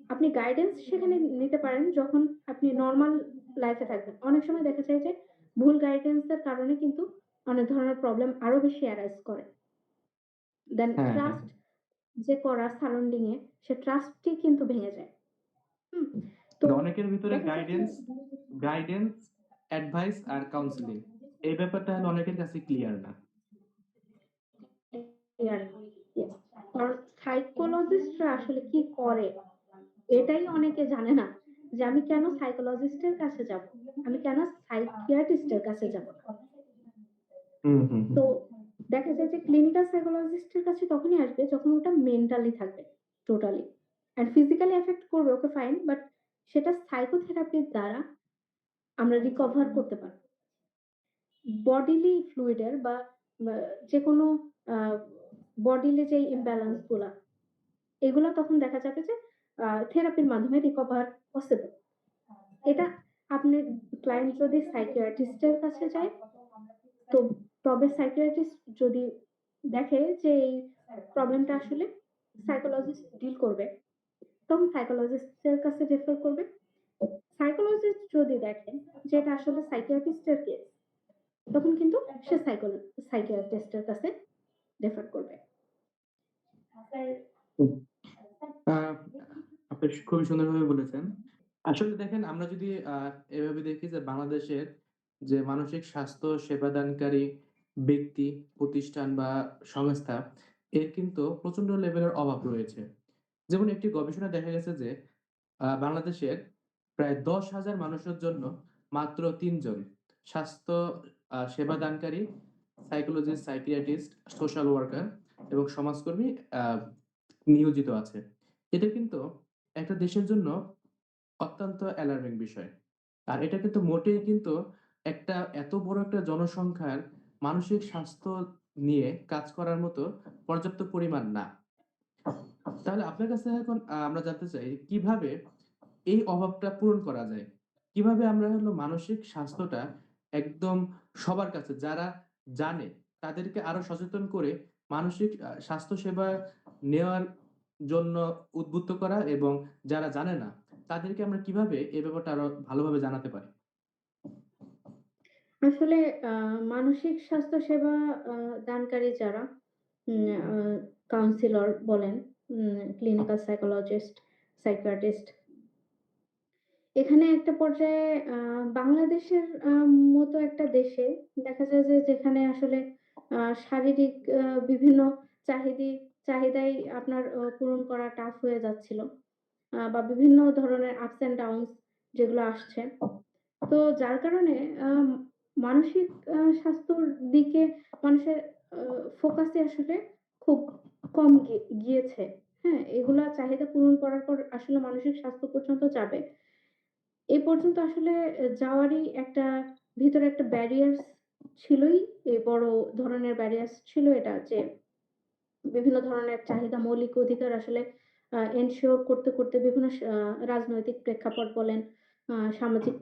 আপনি গাইডেন্স সেখানে নিতে পারেন যখন আপনি নরমাল লাইফ এ থাকবেন। অনেক সময় দেখা যায় যে ভুল গাইডেন্স এর কারণে কিন্তু অনেক ধরনের প্রবলেম আরো বেশি অ্যারাইজ করে। দেন হ্যাঁ, হ্যাঁ। ট্রাস্ট যে করার সারাউন্ডিং এ সে ট্রাস্টটি কিন্তু ভেঙে যায়। হুম? তো অনেকের ভিতরে দেখা যায় যে গাইডেন্স, অ্যাডভাইস আর কাউন্সেলিং এই ব্যাপারটা হলো অনেকের কাছে ক্লিয়ার না। Clear yes. কারণ সাইকোলজিস্টরা আসলে কি করে এটাই অনেকে জানে না। যে আমি কেন সাইকোলজিস্টের কাছে যাব? আমি কেন সাইকিয়াট্রিস্টের কাছে যাব না? হুম, হুম, হুম। তো দেখা যায় যে ক্লিনিক্যাল সাইকোলজিস্টের কাছে তখনই আসবে যখন ওটা মেন্টালি থাকবে টোটালি। অ্যান্ড ফিজিক্যালি এফেক্ট করবে ওকে ফাইন বাট সেটা সাইকোথেরাপির দ্বারা আমরা রিকভার করতে পারব। বডিলি ফ্লুইড এর বা বা যেকোনো আ বডিলি যে ইমব্যালেন্স গুলা এগুলা তখন দেখা যাবে যে থেরাপির মাধ্যমে রিকভার পসিবল। এটা আপনি ক্লায়েন্ট যদি সাইকিয়াট্রিস্ট এর কাছে যায়, তো তবে সাইকিয়াট্রিস্ট যদি দেখে যে এই প্রবলেমটা আসলে সাইকোলজিস্ট ডিল করবে, তখন সাইকোলজিস্ট এর কাছে রেফার করবে। সাইকোলজিস্ট যদি দেখে যে এটা আসলে সাইকিয়াট্রিস্ট এর কেস, তখন কিন্তু সে সাইকিয়াট্রিস্ট এর কাছে রেফার করবে। হুম। আ আপনি খুবই সুন্দরভাবে বলেছেন। আসলে দেখেন আমরা যদি এভাবে দেখি যে বাংলাদেশের যে মানসিক স্বাস্থ্য সেবাদানকারী ব্যক্তি, প্রতিষ্ঠান বা সংস্থা এর কিন্তু প্রচন্ড লেভেলের অভাব রয়েছে। যেমন একটি গবেষণায় দেখা গেছে যে বাংলাদেশের প্রায় ১০,০০০ মানুষের জন্য মাত্র ৩ জন স্বাস্থ্য সেবাদানকারী সাইকোলজিস্ট, সাইকিয়াট্রিস্ট, সোশ্যাল ওয়ার্কার এবং সমাজকর্মী আ নিয়োজিত আছে। এটা কিন্তু একটা দেশের জন্য অত্যন্ত অ্যালার্মিং বিষয়। আর এটা কিন্তু মোটেই কিন্তু একটা এত বড় একটা জনসংখ্যার মানসিক স্বাস্থ্য নিয়ে কাজ করার মতো পর্যাপ্ত পরিমাণ না। তাহলে আপনার কাছে এখন আমরা জানতে চাই কিভাবে এই অভাবটা পূরণ করা যায়? কিভাবে আমরা হলো মানসিক স্বাস্থ্যটা একদম সবার কাছে যারা জানে তাদেরকে আরো সচেতন করে মানসিক স্বাস্থ্য সেবা নেওয়ার জন্য উদ্বুদ্ধ করা এবং যারা জানে না তাদেরকে আমরা কিভাবে এই ব্যাপারটা আরো ভালোভাবে জানাতে পারি? আসলে আ মানসিক স্বাস্থ্য সেবা আ দানকারী যারা উম আ কাউন্সিলর বলেন, ক্লিনিক্যাল সাইকোলজিস্ট, সাইকিয়াট্রিস্ট এখানে একটা পর্যায়ে বাংলাদেশের মতো একটা দেশে দেখা যায় যে যেখানে আসলে শারীরিক বিভিন্ন চাহিদি চাহিদাই আপনার পূরণ করা টাফ হয়ে যাচ্ছিল। বা বিভিন্ন ধরনের ups and downs যেগুলো আসছে। তো যার কারণে আম মানসিক স্বাস্থ্যর দিকে মানুষের আ ফোকাসই আসলে খুব কম গিয়েছে। হ্যাঁ? এগুলা চাহিদা পূরণ করার পর আসলে মানসিক স্বাস্থ্য পর্যন্ত যাবে। এ পর্যন্ত আসলে যাওয়ারই একটা ভিতরে একটা ব্যারিয়ার্স ছিলই। বড় ধরনের ব্যারিয়ার্স ছিল এটা যে বিভিন্ন ধরনের চাহিদা, মৌলিক অধিকার আসলে এনশিওর করতে, করতে বিভিন্ন রাজনৈতিক প্রেক্ষাপট বলেন, সামাজিক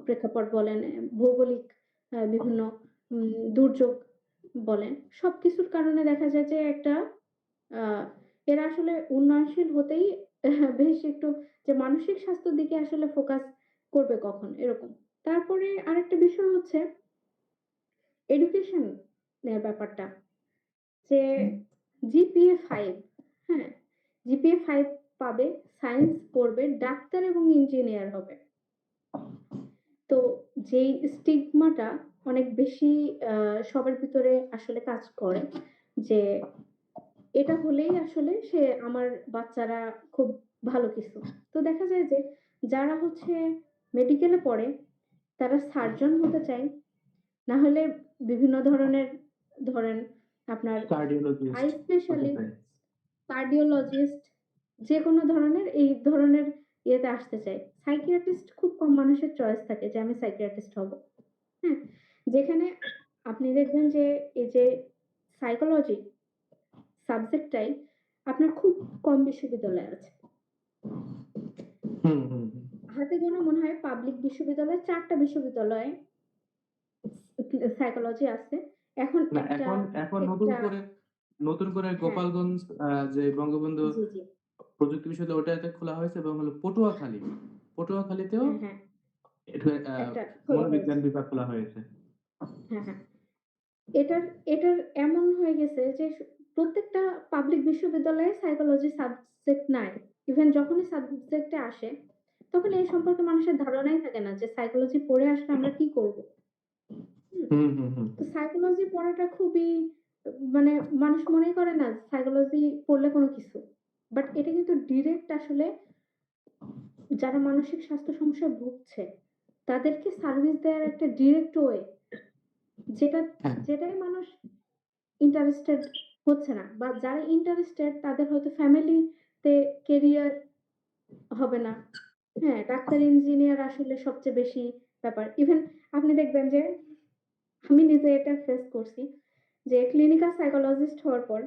প্রেক্ষাপট বলেন, ভৌগোলিক বিভিন্ন দুর্যোগ বলেন, সবকিছুর কারণে দেখা যায় যে একটা আ এরা আসলে উন্নয়নশীল হতেই বেশ একটু যে মানসিক স্বাস্থ্যের দিকে আসলে ফোকাস করবে কখন এরকম। তারপরে আরেকটা বিষয় হচ্ছে এডুকেশন এর ব্যাপারটা। যে জিপিএ ৫, হ্যাঁ? জিপিএ ৫ পাবে, সায়েন্স পড়বে, ডাক্তার এবং ইঞ্জিনিয়ার হবে। তো যেই স্টিগমাটা অনেক বেশি আ সবার ভিতরে আসলে কাজ করে যে এটা হলেই আসলে আমার বাচ্চারা খুব ভালো কিছু। তো দেখা যায় যে যারা হচ্ছে মেডিকেলে পড়ে তারা সার্জন হতে চায়। না হলে বিভিন্ন ধরনের ধরেন আপনার আই কার্ডিওলজিস্ট হতে স্পেশালিস্ট, চাই। কার্ডিওলজিস্ট যেকোনো ধরনের এই ধরনের ইয়েতে আসতে চায়। সাইকিয়াট্রিস্ট খুব কম মানুষের চয়েস থাকে যে আমি সাইকিয়াট্রিস্ট হব। হ্যাঁ? যেখানে আপনি দেখবেন যে এই যে সাইকোলজি সাবজেক্টটাই আপনার খুব কম বিশ্ববিদ্যালয়ে আছে। হুম, হুম, হুম। হাতে গোনা মনে হয় পাবলিক বিশ্ববিদ্যালয়ে ৪ টা বিশ্ববিদ্যালয়ে সাইকোলজি আছে। এখন না একটা এখন একটা নতুন করে হ্যাঁ, গোপালগঞ্জ যে বঙ্গবন্ধু জি, জি। প্রযুক্তি বিশ্ববিদ্যালয় ওটাতে খোলা হয়েছে এবং হলো পটুয়াখালীতেও হ্যাঁ, হ্যাঁ। এটা একটা খোলা মনোবিজ্ঞান হয়েছে। বিভাগ খোলা হয়েছে। হ্যাঁ, হ্যাঁ। এটার এটার এমন হয়ে গেছে যে প্রত্যেকটা পাবলিক বিশ্ববিদ্যালয়ে সাইকোলজি সাবজেক্ট নাই। ইভেন যখনই সাবজেক্টে আসে, তখন এই সম্পর্কে মানুষের ধারণাই থাকে না যে সাইকোলজি পড়ে আসলে আমরা কি করব? হুম? হুম, হুম, হুম। তো সাইকোলজি পড়াটা খুবই মানে মানুষ মনেই করে না সাইকোলজি পড়লে কোনো কিছু। বাট এটা কিন্তু ডিরেক্ট আসলে যারা মানসিক স্বাস্থ্য সমস্যায় ভুগছে, তাদেরকে সার্ভিস দেওয়ার একটা ডিরেক্ট ওয়ে যেটা হ্যাঁ, যেটাই মানুষ ইন্টারেস্টেড হচ্ছে না বা যারা ইন্টারেস্টেড তাদের হয়তো ফ্যামিলিতে কেরিয়ার হবে না। হ্যাঁ, ডাক্তার, ইঞ্জিনিয়ার আসলে সবচেয়ে বেশি ব্যাপার। ইভেন আপনি দেখবেন যে আমি নিজে এটা ফেস করছি যে ক্লিনিক্যাল সাইকোলজিস্ট হওয়ার পর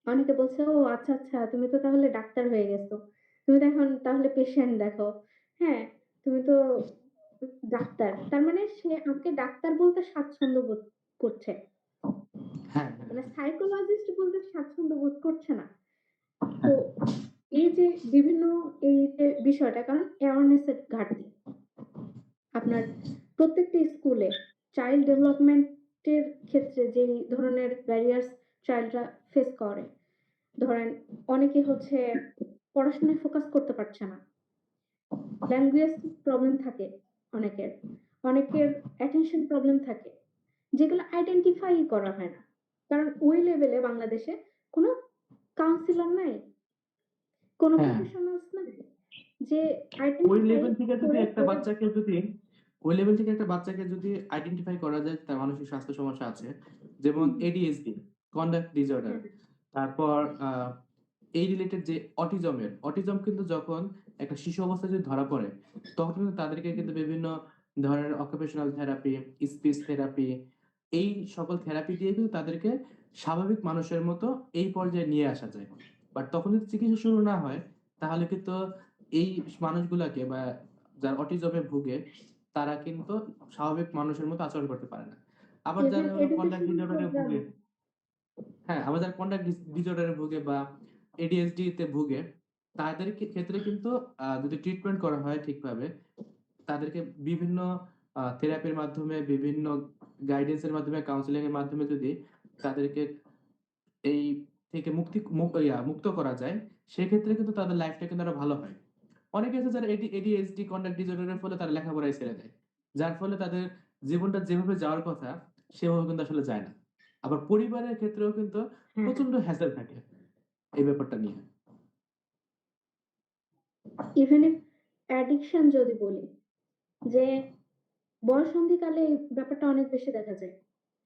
অনেকে বলছে, "ও আচ্ছা, আচ্ছা তুমি তো তাহলে ডাক্তার হয়ে গেছো। তুমি তো এখন তাহলে পেশেন্ট দেখো। হ্যাঁ, তুমি তো ডাক্তার।" তার মানে সে আমাকে ডাক্তার বলতে স্বাচ্ছন্দ্য বোধ করছে। হ্যাঁ, হ্যাঁ, মানে সাইকোলজিস্ট বলতে স্বাচ্ছন্দ্য বোধ করছে না। তো হ্যাঁ। এই যে বিভিন্ন এই যে বিষয়টা কারণ অ্যাওয়ারনেস এর ঘাটতি। আপনার প্রত্যেকটি স্কুলে চাইল্ড ডেভেলপমেন্ট এর ক্ষেত্রে যেই ধরনের ব্যারিয়ার্স চাইল্ডরা ফেস করে। ধরেন অনেকে হচ্ছে পড়াশোনায় ফোকাস করতে পারছে না। ল্যাঙ্গুয়েজ প্রবলেম থাকে অনেকের। অনেকের অ্যাটেনশন প্রবলেম থাকে। যেগুলো আইডেন্টিফাই করা হয় না। কারণ ওই লেভেলে বাংলাদেশে কোনো কাউন্সিলর নাই, কোনো হ্যাঁ। প্রফেশনালস নাই যে ওই আইডেন্টিফাই লেভেল থেকে যদি করে একটা বাচ্চাকে যদি ওই লেভেল থেকে একটা বাচ্চাকে যদি আইডেন্টিফাই করা যায় তার মানসিক স্বাস্থ্য সমস্যা আছে। যেমন হুম, হুম। ADHD, conduct disorder. হ্যাঁ, হ্যাঁ। তারপর এই রিলেটেড যে অটিজম কিন্তু যখন একটা শিশু অবস্থায় যদি ধরা পড়ে, তখন কিন্তু তাদেরকে হুম, কিন্তু বিভিন্ন ধরনের অকুপেশনাল থেরাপি, স্পিচ থেরাপি এই সকল থেরাপি দিয়ে কিন্তু তাদেরকে স্বাভাবিক মানুষের মতো এই পর্যায়ে নিয়ে আসা যায়। বাট তখন যদি চিকিৎসা শুরু না হয়, তাহলে কিন্তু এই মানুষগুলাকে বা যারা অটিজমে ভুগে, তারা কিন্তু স্বাভাবিক মানুষের মতো আচরণ করতে পারে না। আবার ইভেন যারা হলো কন্ডাক্ট এডুকেশনাল ডিসঅর্ডার এ প্রোগ্রাম ভুগে হ্যাঁ, আবার যারা কন্ডাক্ট ডিসঅর্ডার এ ভুগে বা ADHD তে ভুগে, তাদের ক্ষেত্রে কিন্তু যদি ট্রিটমেন্ট করা হয় ঠিকভাবে, তাদেরকে বিভিন্ন থেরাপির মাধ্যমে, বিভিন্ন গাইডেন্স এর মাধ্যমে, কাউন্সেলিং এর মাধ্যমে যদি তাদেরকে এই থেকে মুক্ত করা যায়, সেক্ষেত্রে কিন্তু তাদের লাইফটা কিন্তু আরো ভালো হয়। অনেকে আছে যারা ADHD, কন্ডাক্ট ডিসঅর্ডার এর ফলে তারা লেখাপড়াই ছেড়ে দেয়। যার ফলে তাদের জীবনটা যেভাবে যাওয়ার কথা, সেভাবে কিন্তু আসলে যায় না। আবার পরিবারের ক্ষেত্রেও কিন্তু হ্যাঁ, হ্যাঁ। প্রচন্ড হ্যাসেল থাকে এই ব্যাপারটা নিয়ে। ইভেন ইফ অ্যাডিকশন যদি বলি যে বয়ঃসন্ধিকালে এই ব্যাপারটা অনেক বেশি দেখা যায়।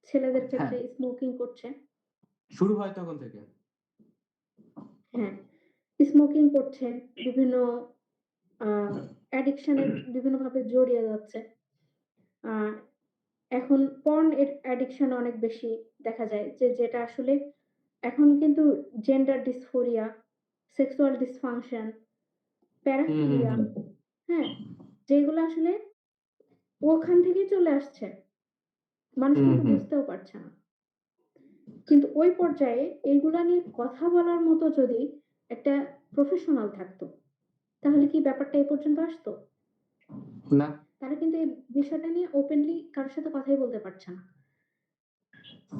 ছেলেদের হ্যাঁ, ক্ষেত্রে স্মোকিং করছে। শুরু হয় তখন থেকে। হ্যাঁ, স্মোকিং করছে। বিভিন্ন আ অ্যাডিকশন এর বিভিন্নভাবে জড়িয়ে যাচ্ছে। আ এখন পর্ন অ্যাডিকশন অনেক বেশি দেখা যায় যে যেটা আসলে এখন কিন্তু জেন্ডার ডিসফোরিয়া, সেক্সুয়াল ডিসফাংশন, হুম, হুম, প্যারাফিলিয়া, হুম। হ্যাঁ? যেগুলো আসলে ওখান থেকেই চলে আসছে। মানুষ হুম, কিন্তু হুম। বুঝতেও পারছে না। কিন্তু ওই পর্যায়ে এইগুলা নিয়ে কথা বলার মতো যদি একটা প্রফেশনাল থাকতো, তাহলে কি ব্যাপারটা এ পর্যন্ত আসতো? না। তারা কিন্তু এই বিষয়টা নিয়ে ওপেনলি কারো সাথে কথাই বলতে পারছে না।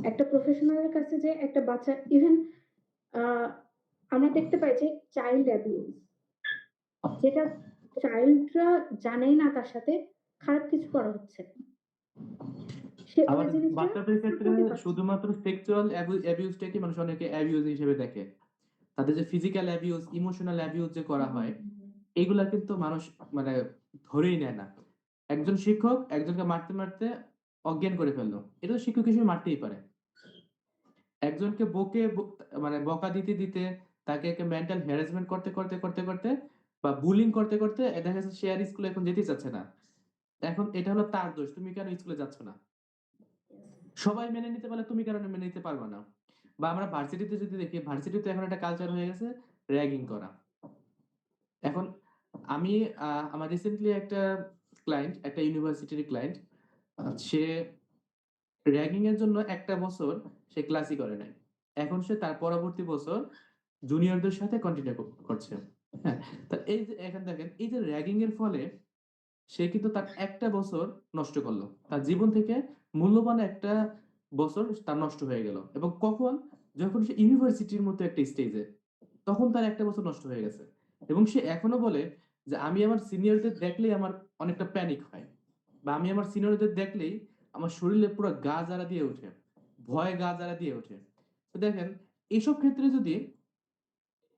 একটা প্রফেশনাল এর কাছে যে একটা বাচ্চা ইভেন আ আমরা দেখতে পাই যে চাইল্ড অ্যাবিউজ যেটা চাইল্ডরা জানেই না তার সাথে খারাপ কিছু করা হচ্ছে। সে ওই আবার জিনিসটা বাচ্চাদের ক্ষেত্রে সাপোর্টই পাচ্ছে না। শুধুমাত্র সেক্সুয়াল অ্যাবিউজটাকে মানুষ অনেকে অ্যাবিউজ হিসেবে দেখে। তাদের যে ফিজিক্যাল অ্যাবিউজ, ইমোশনাল অ্যাবিউজ যে করা হয়, এগুলা কিন্তু মানুষ মানে ধরেই নেয় না। একজন শিক্ষক একজনকে মারতে, মারতে অজ্ঞান করে ফেলল। এটা তো শিক্ষক হিসেবে মারতেই পারে। একজনকে মানে বকা দিতে, দিতে তাকে মেন্টাল হ্যারাসমেন্ট করতে বা বুলিং করতে দেখা যাচ্ছে সে আর স্কুলে এখন যেতেই চাচ্ছে না। এখন এটা হলো তার দোষ। তুমি কেন স্কুলে যাচ্ছ না? সবাই মেনে নিতে পারলে তুমি কেন মেনে নিতে পারবা না? বা আমরা ভার্সিটিতে যদি দেখি, ভার্সিটিতে এখন একটা কালচার হয়ে গেছে র‍্যাগিং করা। এখন আমি আমার রিসেন্টলি একটা ক্লায়েন্ট, একটা ইউনিভার্সিটির ক্লায়েন্ট, সে র‍্যাগিং এর জন্য ১ টা বছর সে ক্লাসই করে নাই। এখন সে তার পরবর্তী বছর জুনিয়রদের সাথে কন্টিনিউ করছে। হ্যাঁ? তো এই যে এখন দেখেন এই যে র‍্যাগিং এর ফলে সে কিন্তু তার একটা বছর নষ্ট করলো। তার জীবন থেকে মূল্যবান একটা বছর তার নষ্ট হয়ে গেল। এবং কখন? যখন সে ইউনিভার্সিটির মতো একটা স্টেজে, তখন তার একটা বছর নষ্ট হয়ে গেছে। এবং সে এখনো বলে যে, "আমি আমার সিনিয়রদের দেখলেই আমার অনেকটা প্যানিক হয়। বা আমি আমার সিনিয়রদের দেখলেই আমার শরীরে পুরা গা জ্বালা দিয়ে ওঠে। ভয়ে গা জ্বালা দিয়ে ওঠে।" তো দেখেন এসব ক্ষেত্রে যদি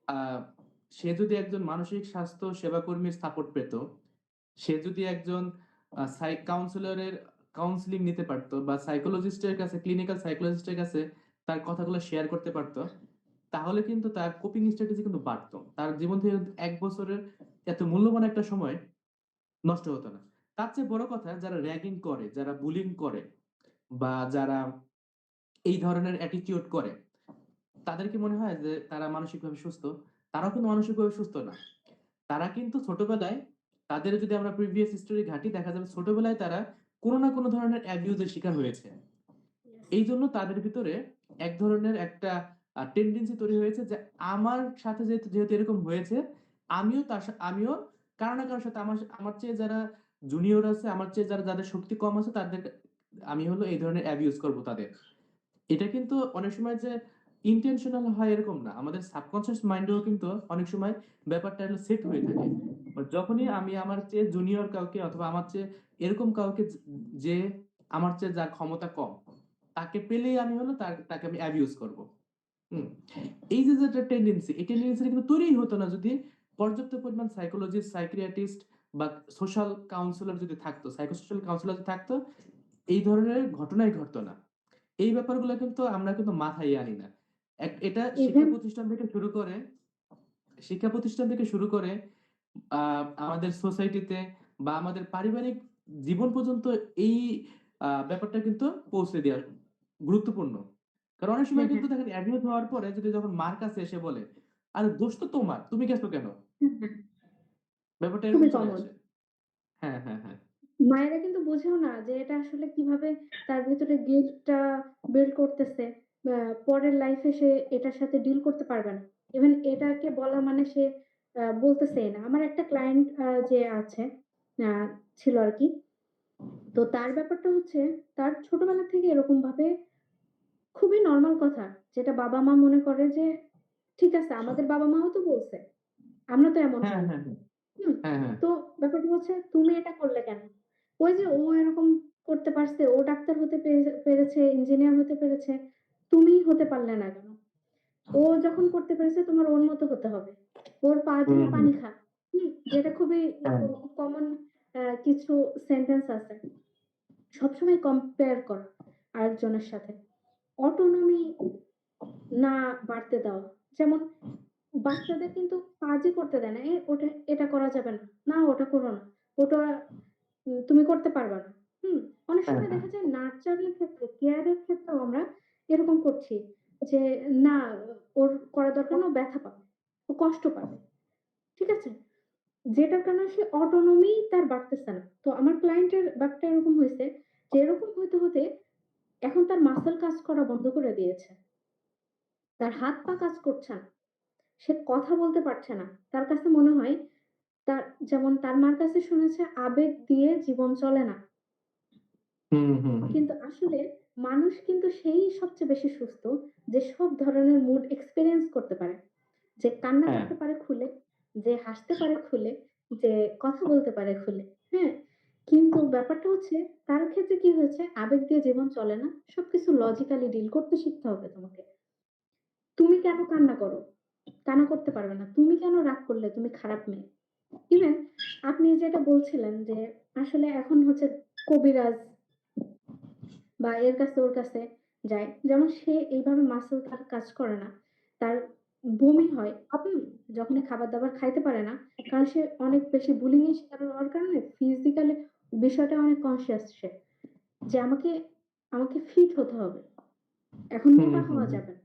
আ সে যদি একজন মানসিক স্বাস্থ্য সেবাকর্মীর সাপোর্ট পেত, সে যদি একজন কাউন্সিলরের কাউন্সেলিং নিতে পারত বা সাইকোলজিস্টের কাছে ক্লিনিক্যাল সাইকোলজিস্টের কাছে তার কথাগুলো শেয়ার করতে পারত, তাহলে কিন্তু তার কোপিং স্ট্র্যাটেজি কিন্তু বাড়তো। তার জীবন থেকে কিন্তু ১ বছরের এত মূল্যবান একটা সময় নষ্ট হতো না। তার চেয়ে বড় কথা যারা র‍্যাগিং করে, যারা বুলিং করে বা যারা এই ধরনের অ্যাটিটিউড করে, তাদের কি মনে হয় যে তারা মানসিকভাবে সুস্থ? তারাও কিন্তু মানসিকভাবে সুস্থ না। তারা কিন্তু ছোটবেলায় তাদের যদি আমরা প্রিভিয়াস হিস্টরি ঘাঁটি দেখা যাবে ছোটবেলায় তারা কোন না কোন ধরনের অ্যাবিউজ এর শিকার হয়েছে। ইয়েস। এইজন্য তাদের ভিতরে এক ধরনের একটা টেনডেন্সি তৈরি হয়েছে যে আমার সাথে যেহেতু যেহেতু এরকম হয়েছে, আমিও কারো না কারো সাথে আমার চেয়ে যারা জুনিয়র আছে, আমার চেয়ে যাদের শক্তি কম আছে তাদের আমি হলো এই ধরনের অ্যাবিউজ করব তাদের। এটা কিন্তু অনেক সময় যে ইনটেনশনাল হয় এরকম না। আমাদের সাবকন্সিয়াস মাইন্ডেও কিন্তু অনেক সময় ব্যাপারটা হলো সেট হয়ে থাকে। যখনই আমি আমার চেয়ে জুনিয়র কাউকে অথবা আমার চেয়ে এরকম কাউকে যে আমার চেয়ে যার ক্ষমতা কম, তাকে পেলেই আমি হলো তাকে আমি অ্যাবিউজ করব। হুম? এই যে একটা টেনডেন্সি, এই টেনডেন্সিটা কিন্তু তৈরিই হতো না যদি পর্যাপ্ত পরিমাণ সাইকোলজিস্ট, সাইকিয়াট্রিস্ট বা সোশ্যাল কাউন্সেলর যদি থাকতো, সাইকোসোশ্যাল কাউন্সেলর যদি থাকতো, এই ধরনের ঘটনাই ঘটতো না। এই ব্যাপারগুলো কিন্তু আমরা কিন্তু মাথায় আনি না। এটা ইভেন শিক্ষা প্রতিষ্ঠান থেকে শুরু করে আ আমাদের সোসাইটিতে বা আমাদের পারিবারিক জীবন পর্যন্ত এই ব্যাপারটা কিন্তু পৌঁছে দেওয়া গুরুত্বপূর্ণ। কারণ অনেক সময় হ্যাঁ, কিন্তু হ্যাঁ। দেখেন অ্যাবিউজ হওয়ার পরে যদি যখন মার কাছে এসে বলে, "আরে দোষ তো তোমার, তুমি গেছো কেন?" হ্যাঁ, হ্যাঁ। ব্যাপারটা এরকম খুবই চলে কমন। আসে। হ্যাঁ, হ্যাঁ, হ্যাঁ। মায়েরা কিন্তু বোঝেও না যে এটা আসলে কিভাবে তার ভেতরে গিল্টটা বিল্ড করতেছে। আ পরের লাইফে সে এটার সাথে ডিল করতে পারবে না। ইভেন এটাকে বলা মানে সে বলতেছেই না। আমার একটা ক্লায়েন্ট যে আছে আ ছিল আরকি। তো তার ব্যাপারটা হচ্ছে তার ছোটবেলা থেকে এরকমভাবে খুবই নরমাল কথা যেটা বাবা-মা মনে করে যে ঠিক আছে আমাদের বাবা-মাও তো বলছে। আমরা তো এমন হ্যাঁ, হই না। হ্যাঁ, হ্যাঁ। হুম? হ্যাঁ, হ্যাঁ। তো ব্যাপারটা হচ্ছে তুমি এটা করলে কেন? ওই যে ও এরকম করতে পারছে, ও ডাক্তার হতে পেরেছে, ইঞ্জিনিয়ার হতে পেরেছে। তুমি হতে পারলে না কেন? ও যখন করতে পেরেছে তোমার ওর মতো হতে হবে। ওর পা হুম, দিয়ে হুম। পানি খা। হুম? যেটা খুবই হ্যাঁ। কমন কিছু সেন্টেন্স আছে। সবসময় কম্পেয়ার করা আরেকজনের সাথে। অটোনমি না বাড়তে দেওয়া। যেমন বাচ্চাদের কিন্তু কাজই করতে দেয় না। এটা করা যাবে না। না ওটা করো না। ওটা তুমি করতে পারবা না। হুম? অনেক হ্যাঁ, সময় হ্যাঁ। দেখা যায় নার্চারিং এর ক্ষেত্রে, কেয়ার এর ক্ষেত্রেও আমরা এরকম করছি। যে না ওর করা দরকার না, ও ব্যথা পাবে। ও কষ্ট পাবে। ঠিক আছে? যেটার কারণে সে অটোনমি তার বাড়তেছে না। তো আমার ক্লায়েন্টের ব্যাপারটা এরকম হইছে যে এরকম হতে এখন তার মাসল কাজ করা বন্ধ করে দিয়েছে। তার হাত পা কাজ করছে না। সে কথা বলতে পারছে না। তার কাছে মনে হয় তার যেমন তার মার কাছে শুনেছে আবেগ দিয়ে জীবন চলে না। হুম, হুম, হুম। কিন্তু আসলে মানুষ কিন্তু সেই সবচেয়ে বেশি সুস্থ যে সব ধরনের মুড এক্সপেরিয়েন্স করতে পারে। যে কান্না হ্যাঁ, করতে পারে খুলে, যে হাসতে পারে খুলে, যে কথা বলতে পারে খুলে। হ্যাঁ? কিন্তু ব্যাপারটা হচ্ছে তার ক্ষেত্রে কি হয়েছে আবেগ দিয়ে জীবন চলে না। সবকিছু লজিক্যালি ডিল করতে শিখতে হবে তোমাকে। তুমি কেন কান্না করো? কান্না করতে পারবে না। তুমি কেন রাগ করলে? তুমি খারাপ মেয়ে। ইভেন আপনি যেটা বলছিলেন যে আসলে এখন হচ্ছে কবিরাজ বা এর কাছে ওর কাছে যায়। যেমন সে এইভাবে মাসল তার কাজ করে না। তার বমি হয়। যখনই খাবার-দাবার খাইতে পারে না। কারণ সে অনেক বেশি বুলিং এর শিকার হওয়ার কারণে ফিজিক্যালি বিষয়টা অনেক কনসিয়াস সে। যে আমাকে ফিট হতে হবে। এখন হুম, মোটা হুম, হওয়া হুম, যাবে না।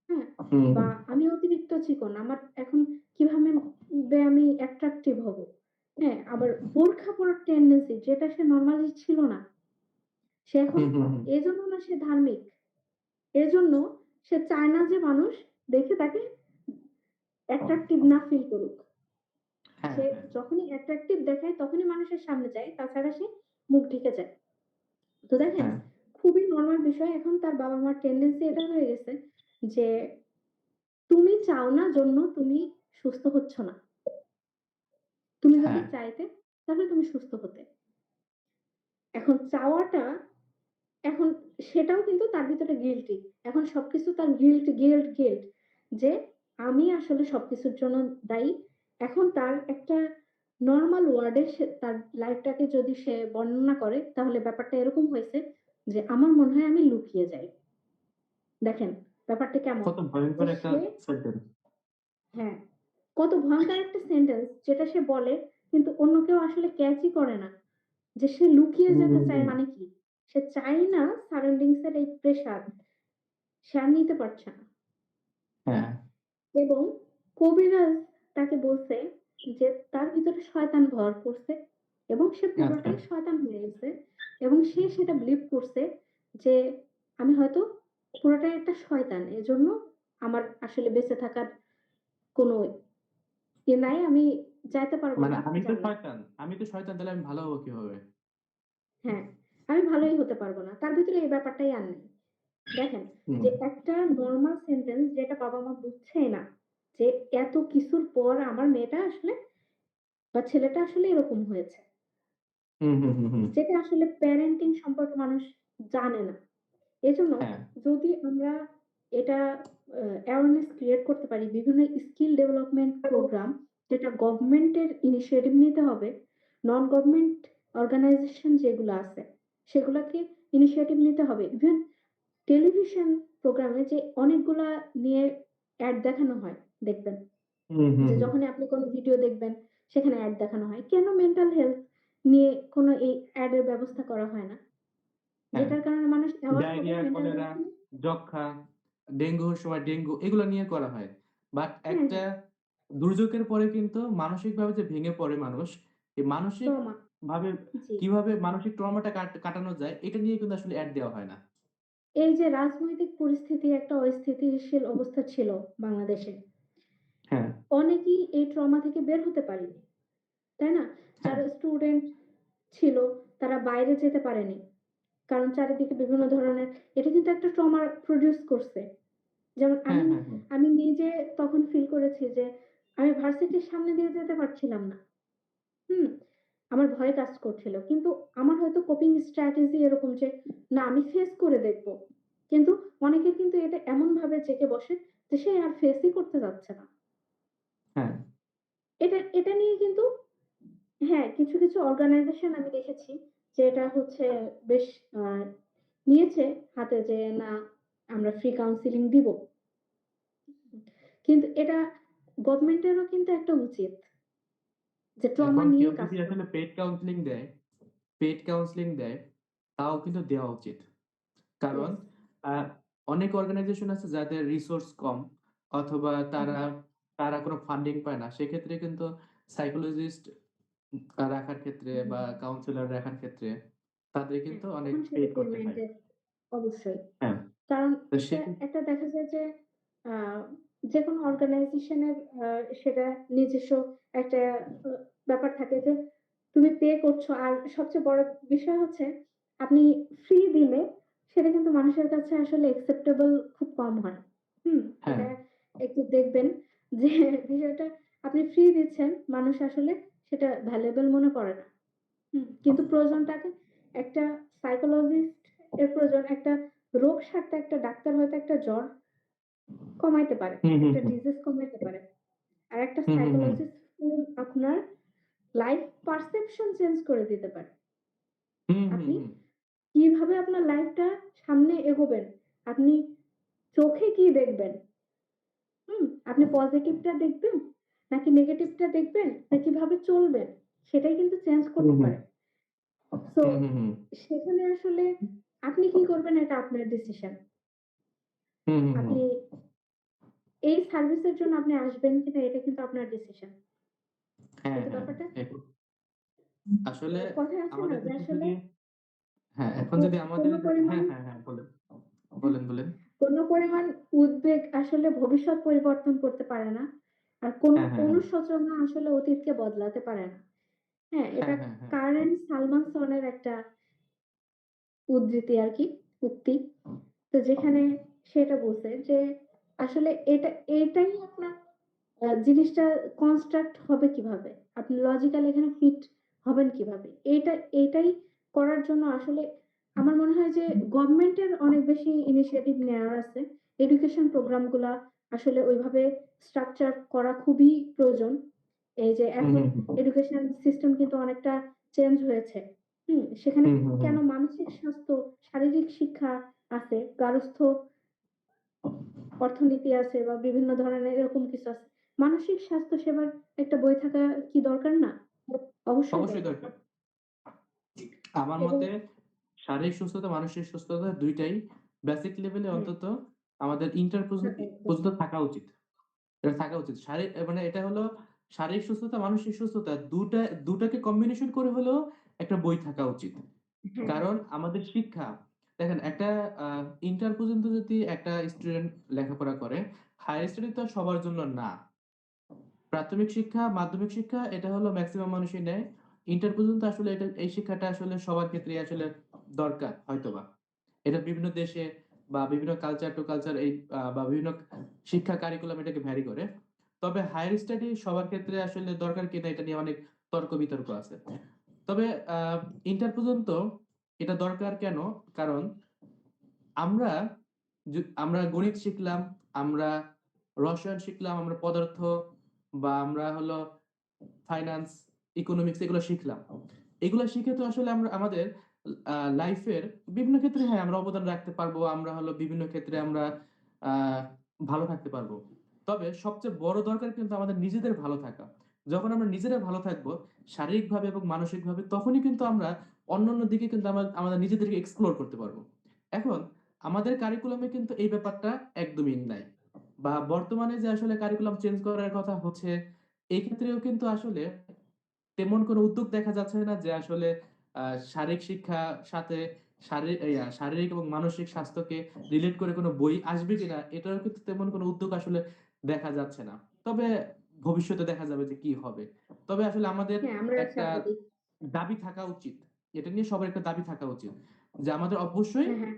হ্যাঁ? হুম, বা হুম, আমি অতিরিক্ত চিকন। আমার এখন কিভাবে আমি অ্যাট্রাকটিভ হব? হ্যাঁ? আবার বোরখা পরার টেনডেন্সি যেটা সে নরমালি ছিল না। সে এখন হুম, হুম, হুম। এজন্য না সে ধার্মিক। এজন্য সে চায় না যে মানুষ দেখে তাকে অ্যাট্রাকটিভ না ফিল করুক। হ্যাঁ, সে হ্যাঁ, যখনই অ্যাট্রাকটিভ দেখায় তখনই মানুষের সামনে যায়। তাছাড়া সে মুখ ঢেকে যায়। তো দেখেন হ্যাঁ, খুবই নরমাল বিষয়। এখন তার বাবা-মার টেনডেন্সি এটা হয়ে গেছে যে তুমি চাও না জন্য তুমি সুস্থ হচ্ছ না। তুমি যদি হ্যাঁ, চাইতে তাহলে তুমি সুস্থ হতে। এখন চাওয়াটা এখন সেটাও কিন্তু তার ভিতরে গিল্টি। এখন সবকিছু তার গিল্ট যে আমি আসলে সবকিছুর জন্য দায়ী। এখন তার একটা নরমাল ওয়ার্ড এ সে তার লাইফটাকে যদি সে বর্ণনা করে তাহলে ব্যাপারটা এরকম হয়েছে যে আমার মনে হয় আমি লুকিয়ে যাই। দেখেন ব্যাপারটা কেমন? কত যে ভয়ংকর একটা সে সেন্টেন্স। হ্যাঁ, কত ভয়ংকর একটা সেন্টেন্স যেটা সে বলে কিন্তু অন্য কেউ আসলে ক্যাচই করে না। যে সে লুকিয়ে হুম, যেতে হুম, চায় হুম। মানে কি? সে চায় না সারাউন্ডিংস এর এই প্রেশার সে আর নিতে পারছে না। হ্যাঁ, এবং কবিরাজ তাকে বলছে যে তার ভিতরে শয়তান ভর করছে এবং সে আচ্ছা। পুরোটাই শয়তান হয়ে গেছে এবং সে সেটা বিলিভ করছে যে আমি হয়তো পুরোটাই একটা শয়তান। এজন্য আমার আসলে বেঁচে থাকার কোনো নাই। আমি যাইতে পারব মানে না জান্নাতে। আমি তো শয়তান তাহলে আমি ভালো হবো কিভাবে? হ্যাঁ, আমি ভালোই হতে পারব না। তার ভিতরে এই ব্যাপারটাই আর নেই। দেখেন হুম, যে একটা নরমাল সেন্টেন্স যেটা বাবা-মা বুঝছেই না যে এত কিছুর পর আমার মেয়েটা আসলে বা ছেলেটা আসলে এরকম হয়েছে। হুম, হুম, হুম, হুম। যেটা আসলে প্যারেন্টিং সম্পর্কে মানুষ জানে না। এজন্য হ্যাঁ, যদি আমরা এটা অ্যাওয়ারনেস ক্রিয়েট করতে পারি, বিভিন্ন স্কিল ডেভেলপমেন্ট প্রোগ্রাম যেটা গভর্নমেন্টের ইনিশিয়েটিভ নিতে হবে। নন গভর্নমেন্ট অর্গানাইজেশন যেগুলো আছে, সেগুলাকে ইনিশিয়েটিভ নিতে হবে। ইভেন টেলিভিশন প্রোগ্রামে যে অনেকগুলা নিয়ে এড দেখানো হয়, দেখবেন। হুম, হুম, যে হুম। যখনই আপনি কোন ভিডিও দেখবেন, সেখানে এড দেখানো হয়। কেন মেন্টাল হেলথ নিয়ে কোন এই এড এর ব্যবস্থা করা হয় না? হ্যাঁ। যেটার কারণে মানুষ অ্যাওয়ার হবে ডায়রিয়া, মেন্টাল কলেরা, হেলথ নিয়ে। যক্ষ্মা, ডেঙ্গুর সময় ডেঙ্গু এগুলো নিয়ে করা হয়। বাট হ্যাঁ, একটা হ্যাঁ। দুর্যোগের পরে কিন্তু মানসিকভাবে যে ভেঙে পড়ে মানুষ, এই ট্রমা মানসিকভাবে জি। কিভাবে মানসিক ট্রমাটা কাটানো যায় এটা নিয়ে কিন্তু আসলে এড দেওয়া হয় না। এই যে রাজনৈতিক পরিস্থিতি একটা অস্থিতিশীল অবস্থা ছিল বাংলাদেশে। হ্যাঁ, অনেকেই এই ট্রমা থেকে বের হতে পারেনি। তাই না? হ্যাঁ, যারা স্টুডেন্ট ছিল তারা বাইরে যেতে পারেনি। কারণ চারিদিকে বিভিন্ন ধরনের এটা কিন্তু একটা ট্রমা প্রডিউস করছে। যেমন হ্যাঁ, হ্যাঁ, হ্যাঁ, আমি নিজে তখন ফিল করেছি যে আমি ভার্সিটির সামনে দিয়ে যেতে পারছিলাম না। হুম? আমার ভয় কাজ করছিল। কিন্তু আমার হয়তো কোপিং স্ট্র্যাটেজি এরকম যে না আমি ফেস করে দেখব। কিন্তু অনেকের কিন্তু এটা এমনভাবে জেঁকে বসে যে সে আর ফেসই করতে চাচ্ছে না। হ্যাঁ, এটা নিয়ে কিন্তু হ্যাঁ, কিছু অর্গানাইজেশন আমি দেখেছি যে এটা হচ্ছে বেশ আ নিয়েছে হাতে যে না আমরা ফ্রি কাউন্সেলিং দিব। কিন্তু এটা গভর্নমেন্টেরও কিন্তু একটা উচিত যে ট্রমা এখন নিয়ে কেউ কাজ যদি করা। আসলে পেইড কাউন্সেলিং দেয়, তাও কিন্তু দেওয়া উচিত। কারণ ইয়েস, আ অনেক অর্গানাইজেশন আছে যাদের রিসোর্স কম অথবা হুম, তারা কোনো ফান্ডিং পায় না। সেক্ষেত্রে কিন্তু সাইকোলজিস্ট রাখার ক্ষেত্রে হুম, বা হুম। কাউন্সিলর রাখার ক্ষেত্রে তাদের হ্যাঁ, কিন্তু অনেক তখন পে সেটা করতে হয়। পেমেন্টের অবশ্যই। হ্যাঁ, কারণ তো একটা সেক্ষে একটা দেখা যায় যে আ যেকোনো অর্গানাইজেশনের সেটা নিজস্ব একটা আ ব্যাপার থাকে যে তুমি পে করছো। আর সবচেয়ে বড় বিষয় হচ্ছে আপনি ফ্রি দিলে সেটা কিন্তু মানুষের কাছে আসলে acceptable খুব কম হয়। হুম? হ্যাঁ, এটা একটু দেখবেন যে বিষয়টা আপনি ফ্রি দিচ্ছেন, মানুষ আসলে সেটা ভ্যালুয়েবল মনে করে না। হুম, কিন্তু প্রয়োজনটাকে একটা সাইকোলজিস্ট এর প্রয়োজন। একটা রোগ সারতে একটা ডাক্তার হয়তো একটা জ্বর কমাইতে পারে। হুম, হুম, একটা হুম, ডিজিজ কমাইতে পারে। আর একটা হুম, হুম, হুম, সাইকোলজিস্ট আপনার লাইফ পারসেপশন চেঞ্জ করে দিতে পারে। হুম, হুম, আপনি হুম, কিভাবে আপনার লাইফটা সামনে এগোবেন, আপনি চোখে কি দেখবেন, হুম? আপনি পজিটিভটা দেখবেন নাকি নেগেটিভটা দেখবেন না কিভাবে চলবেন সেটাই কিন্তু চেঞ্জ হুম, করতে হুম, পারে। সো হুম, হুম, হুম, সেখানে আসলে আপনি কি করবেন এটা আপনার ডিসিশন। হুম, হুম, হুম। আপনি এই সার্ভিসের জন্য আপনি আসবেন কিনা এটা কিন্তু আপনার ডিসিশন। হ্যাঁ, কিন্তু হ্যাঁ। ব্যাপারটা এরকম আসলে কথায় আছে না আমাদের যে দেশে আসলে যদি হ্যাঁ, এখন যদি আমাদের কোনো পরিমাণ হ্যাঁ, হ্যাঁ, হ্যাঁ, বলেন। বলেন, বলেন। কোনো পরিমাণ উদ্বেগ আসলে ভবিষ্যৎ পরিবর্তন করতে পারে না। আর কোনো হ্যাঁ, হ্যাঁ, হ্যাঁ। অনুশোচনা আসলে অতীতকে বদলাতে পারে না। হ্যাঁ, এটা হ্যাঁ, হ্যাঁ, হ্যাঁ। কারেন্ট সালমান সনের একটা উদ্ধৃতি আরকি, উক্তি। তো যেখানে সে এটা বলছে যে আসলে এটাই আপনার জিনিসটা কনস্ট্রাক্ট হবে কিভাবে? আপনি লজিক্যালি এখানে ফিট হবেন কিভাবে? এটাই করার জন্য আসলে আমার মনে হয় যে গভর্নমেন্টের অনেক বেশি ইনিশিয়েটিভ নেওয়ার আছে। এডুকেশন প্রোগ্রাম গুলা আসলে ওইভাবে স্ট্রাকচার করা খুবই প্রয়োজন। এই যে হুম, এখন হুম, হুম। এডুকেশন সিস্টেম কিন্তু অনেকটা চেঞ্জ হয়েছে। হুম? সেখানে হুম, হুম, হুম। কেন মানসিক স্বাস্থ্য, শারীরিক শিক্ষা আছে, গার্হস্থ্য অর্থনীতি আছে বা বিভিন্ন ধরনের এরকম কিছু আছে। মানসিক স্বাস্থ্য সেবার একটা বই থাকা কি দরকার না? অবশ্যই অবশ্যই দরকার। দরকার। আমার এবং মতে শারীরিক সুস্থতা, মানসিক সুস্থতা ২ টাই বেসিক লেভেলে হ্যাঁ, অন্তত আমাদের ইন্টার থাকা উচিত। পর্যন্ত থাকা উচিত। এটা থাকা উচিত। মানে এটা হলো শারীরিক সুস্থতা, মানসিক সুস্থতা ২টাকে কম্বিনেশন করে হলেও একটা বই থাকা উচিত। হ্যাঁ, হ্যাঁ। কারণ আমাদের শিক্ষা দেখেন একটা আ ইন্টার পর্যন্ত যদি একটা স্টুডেন্ট লেখাপড়া করে, হায়ার স্টাডি তো আর সবার জন্য না। প্রাথমিক শিক্ষা, মাধ্যমিক শিক্ষা এটা হলো মেক্সিমাম মানুষই নেয়। ইন্টার পর্যন্ত আসলে এই শিক্ষাটা আসলে সবার ক্ষেত্রেই আসলে দরকার হয়তোবা। এটা বিভিন্ন দেশে বা বিভিন্ন কালচার টু কালচার বা বিভিন্ন শিক্ষা কারিকুলাম এটাকে ভ্যারি করে। তবে হায়ার স্টাডি সবার ক্ষেত্রে আসলে দরকার কিনা এটা নিয়ে অনেক তর্ক-বিতর্ক আছে। তবে আ ইন্টার পর্যন্ত এটা দরকার কেন? কারণ আমরা আমরা গণিত শিখলাম, আমরা রসায়ন শিখলাম, আমরা পদার্থ বা আমরা হলো ফাইনান্স, ইকোনমিক্স এগুলো শিখলাম। এগুলা শিখে তো আসলে আমরা আমাদের লাইফের বিভিন্ন ক্ষেত্রে হ্যাঁ, আমরা অবদান রাখতে পারবো। আমরা হলো বিভিন্ন ক্ষেত্রে আমরা আ ভালো থাকতে পারবো। তবে সবচেয়ে বড় দরকার কিন্তু আমাদের নিজেদের ভালো থাকা। যখন আমরা নিজেরা ভালো থাকবো শারীরিকভাবে এবং মানসিকভাবে তখনই কিন্তু আমরা অন্যান্য দিকে কিন্তু আমাদের নিজেদেরকে এক্সপ্লোর করতে পারবো। এখন আমাদের কারিকুলামে কিন্তু এই ব্যাপারটা একদমই নাই। বা বর্তমানে যে আসলে কারিকুলাম চেঞ্জ করার কথা হচ্ছে, এই ক্ষেত্রেও কিন্তু আসলে তেমন কোনো উদ্যোগ দেখা যাচ্ছে না যে আসলে আ শারীরিক শিক্ষার সাথে শারীরিক এবং মানসিক স্বাস্থ্যকে রিলেট করে কোনো বই আসবে কিনা এটারও কিন্তু তেমন কোনো উদ্যোগ আসলে দেখা যাচ্ছে না। তবে ভবিষ্যতে দেখা যাবে যে কি হবে। তবে আসলে আমাদের হ্যাঁ, আমরা একটা আশাবাদী। দাবি থাকা উচিত। এটা নিয়ে সবার একটা দাবি থাকা উচিত। যে আমাদের অবশ্যই হ্যাঁ, হ্যাঁ।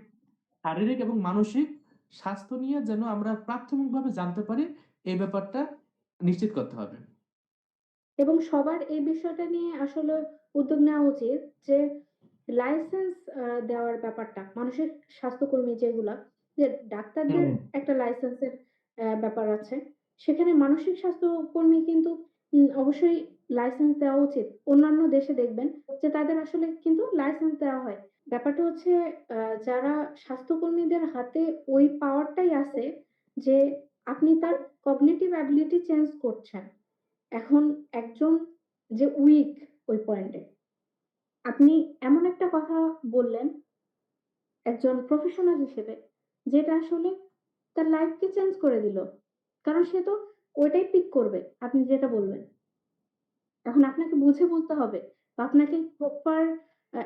শারীরিক এবং মানসিক স্বাস্থ্য নিয়ে যেন আমরা প্রাথমিকভাবে জানতে পারি এই ব্যাপারটা নিশ্চিত করতে হবে। এবং সবার এই বিষয়টা নিয়ে আসলে উদ্যোগ নেওয়া উচিত যে লাইসেন্স দেওয়ার ব্যাপারটা মানসিক স্বাস্থ্যকর্মী যেগুলা, যে হুম, ডাক্তারদের হুম। একটা লাইসেন্সের ব্যাপার আছে। সেখানে মানসিক স্বাস্থ্যকর্মী কিন্তু অবশ্যই লাইসেন্স দেওয়া উচিত। অন্যান্য দেশে দেখবেন যে তাদের আসলে কিন্তু লাইসেন্স দেওয়া হয়। ব্যাপারটা হচ্ছে আ যারা স্বাস্থ্যকর্মীদের হাতে ওই পাওয়ারটাই আছে যে আপনি তার কগনিটিভ অ্যাবিলিটি চেঞ্জ করছেন। এখন একজন যে উইক ওই পয়েন্টে, আপনি এমন একটা কথা বললেন একজন প্রফেশনাল হিসেবে যেটা আসলে তার লাইফকে চেঞ্জ করে দিল। কারণ সে তো ওইটাই পিক করবে, আপনি যেটা বললেন। এখন আপনাকে বুঝে বলতে হবে বা আপনাকে প্রপার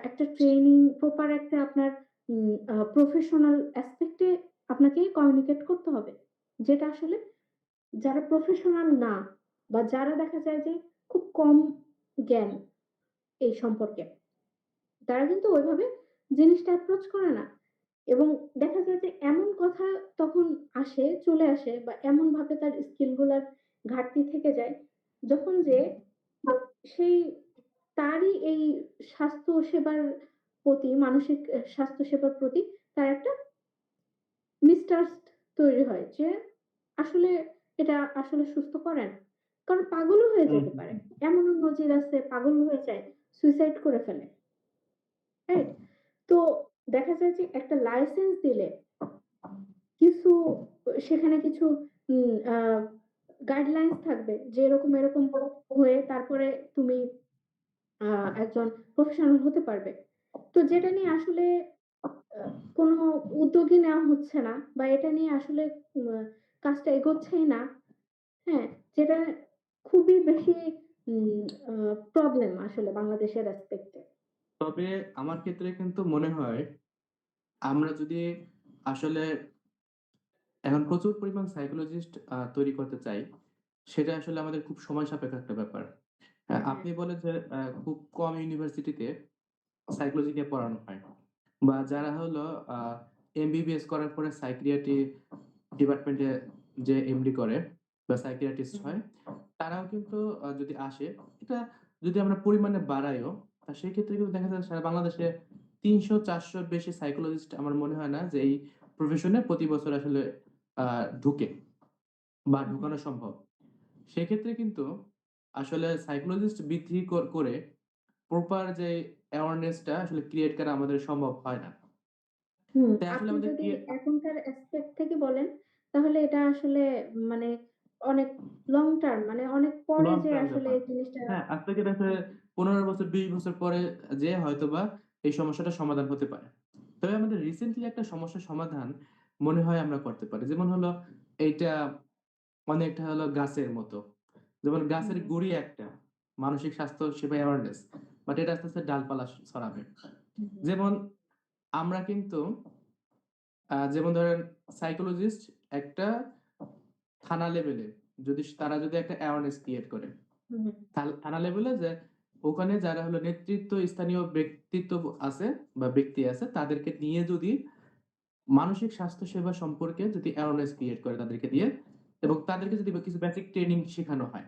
একটা ট্রেনিং, প্রপার একটা আপনার প্রফেশনাল অ্যাসপেক্ট এ আপনাকে কমিউনিকেট করতে হবে। যেটা আসলে যারা প্রফেশনাল না বা যারা দেখা যায় যে খুব কম জ্ঞান এই সম্পর্কে, তারা কিন্তু ওইভাবে জিনিসটা অ্যাপ্রোচ করে না। এবং দেখা যায় যে এমন কথা তখন চলে আসে বা এমনভাবে তার স্কিল গুলার ঘাটতি থেকে যায়, যখন যে সেই তারই এই স্বাস্থ্য সেবার প্রতি মানসিক স্বাস্থ্য সেবার প্রতি তার একটা মিসট্রাস্ট তৈরি হয় যে আসলে এটা আসলে সুস্থ না। কারণ পাগলও হয়ে হুম, যেতে হুম, পারে। হুম। এমনও নজির আছে পাগল হয়ে যায়, সুইসাইড করে ফেলে। রাইট? তো দেখা যায় যে একটা লাইসেন্স দিলে কিছু সেখানে কিছু উম আ গাইডলাইনস থাকবে যে এরকম হয়ে তারপরে তুমি আ একজন প্রফেশনাল হতে পারবে। তো যেটা নিয়ে আসলে আ কোনো উদ্যোগই নেওয়া হচ্ছে না বা এটা নিয়ে আসলে কাজটা এগোচ্ছেই না। হ্যাঁ? যেটা খুবই বেশি উম আ প্রবলেম আসলে বাংলাদেশের অ্যাসপেক্ট এ। তবে আমার ক্ষেত্রে কিন্তু মনে হয় আমরা যদি আসলে এখন প্রচুর পরিমাণ সাইকোলজিস্ট তৈরি করতে চাই, সেটা আসলে আমাদের খুব সময় সাপেক্ষ একটা ব্যাপার। হ্যাঁ, হ্যাঁ। আপনি বলেন যে খুব কম ইউনিভার্সিটিতে সাইকোলজি নিয়ে পড়ানো হয়। বা যারা হলো আ এমবিবিএস করার পরে সাইকিয়াট্রি ডিপার্টমেন্টে যে এমডি করে বা সাইকিয়াট্রিস্ট হুম, হয়, তারাও কিন্তু যদি আসে, এটা যদি আমরা পরিমাণে বাড়াইও, সেক্ষেত্রে কিন্তু দেখা যায় সারা বাংলাদেশে ৩০০-৪০০ র বেশি সাইকোলজিস্ট আমার মনে হয় না যে এই প্রফেশনে প্রতি বছর আসলে আ ঢুকে বা হুম, ঢুকানো সম্ভব। সেক্ষেত্রে কিন্তু আসলে সাইকোলজিস্ট বৃদ্ধি করে প্রপার যে অ্যাওয়ারনেস টা আসলে ক্রিয়েট করা আমাদের সম্ভব হয় না। হুম। তাই আসলে আপনি আমাদের যদি এখনকার অ্যাসপেক্ট থেকে বলেন, তাহলে এটা আসলে মানে অনেক লং টার্ম মানে অনেক পরে লং যেয়ে টার্ম আসলে ব্যাপার। এই জিনিসটা হ্যাঁ, আজ থেকে দেখা হুম, ১৫ বছর ২০ বছর পরে যেয়ে হয়তোবা এই সমস্যাটার সমাধান হতে পারে। তবে আমাদের রিসেন্টলি একটা সমস্যার সমাধান মনে হয় আমরা করতে পারি। যেমন হলো এইটা অনেকটা হলো গাছের মতো। যেমন হুম, গাছের গুঁড়ি একটা, মানসিক স্বাস্থ্য সেবা অ্যাওয়ারনেস। বাট এটা আস্তে, আস্তে ডালপালা ছড়াবে। হুম, হুম, যেমন আমরা কিন্তু যেমন ধরেন সাইকোলজিস্ট একটা থানা লেভেলে তারা যদি একটা অ্যাওয়ারনেস ক্রিয়েট করে। হুম, থানা লেভেলে যে ওখানে যারা হলো নেতৃত্ব স্থানীয় ব্যক্তিত্ব আছে বা ব্যক্তি আছে তাদেরকে নিয়ে যদি মানসিক স্বাস্থ্য সেবা সম্পর্কে যদি অ্যাওয়ারনেস ক্রিয়েট করে তাদেরকে দিয়ে এবং তাদেরকে যদি কিছু বেসিক ট্রেনিং শিখানো হয়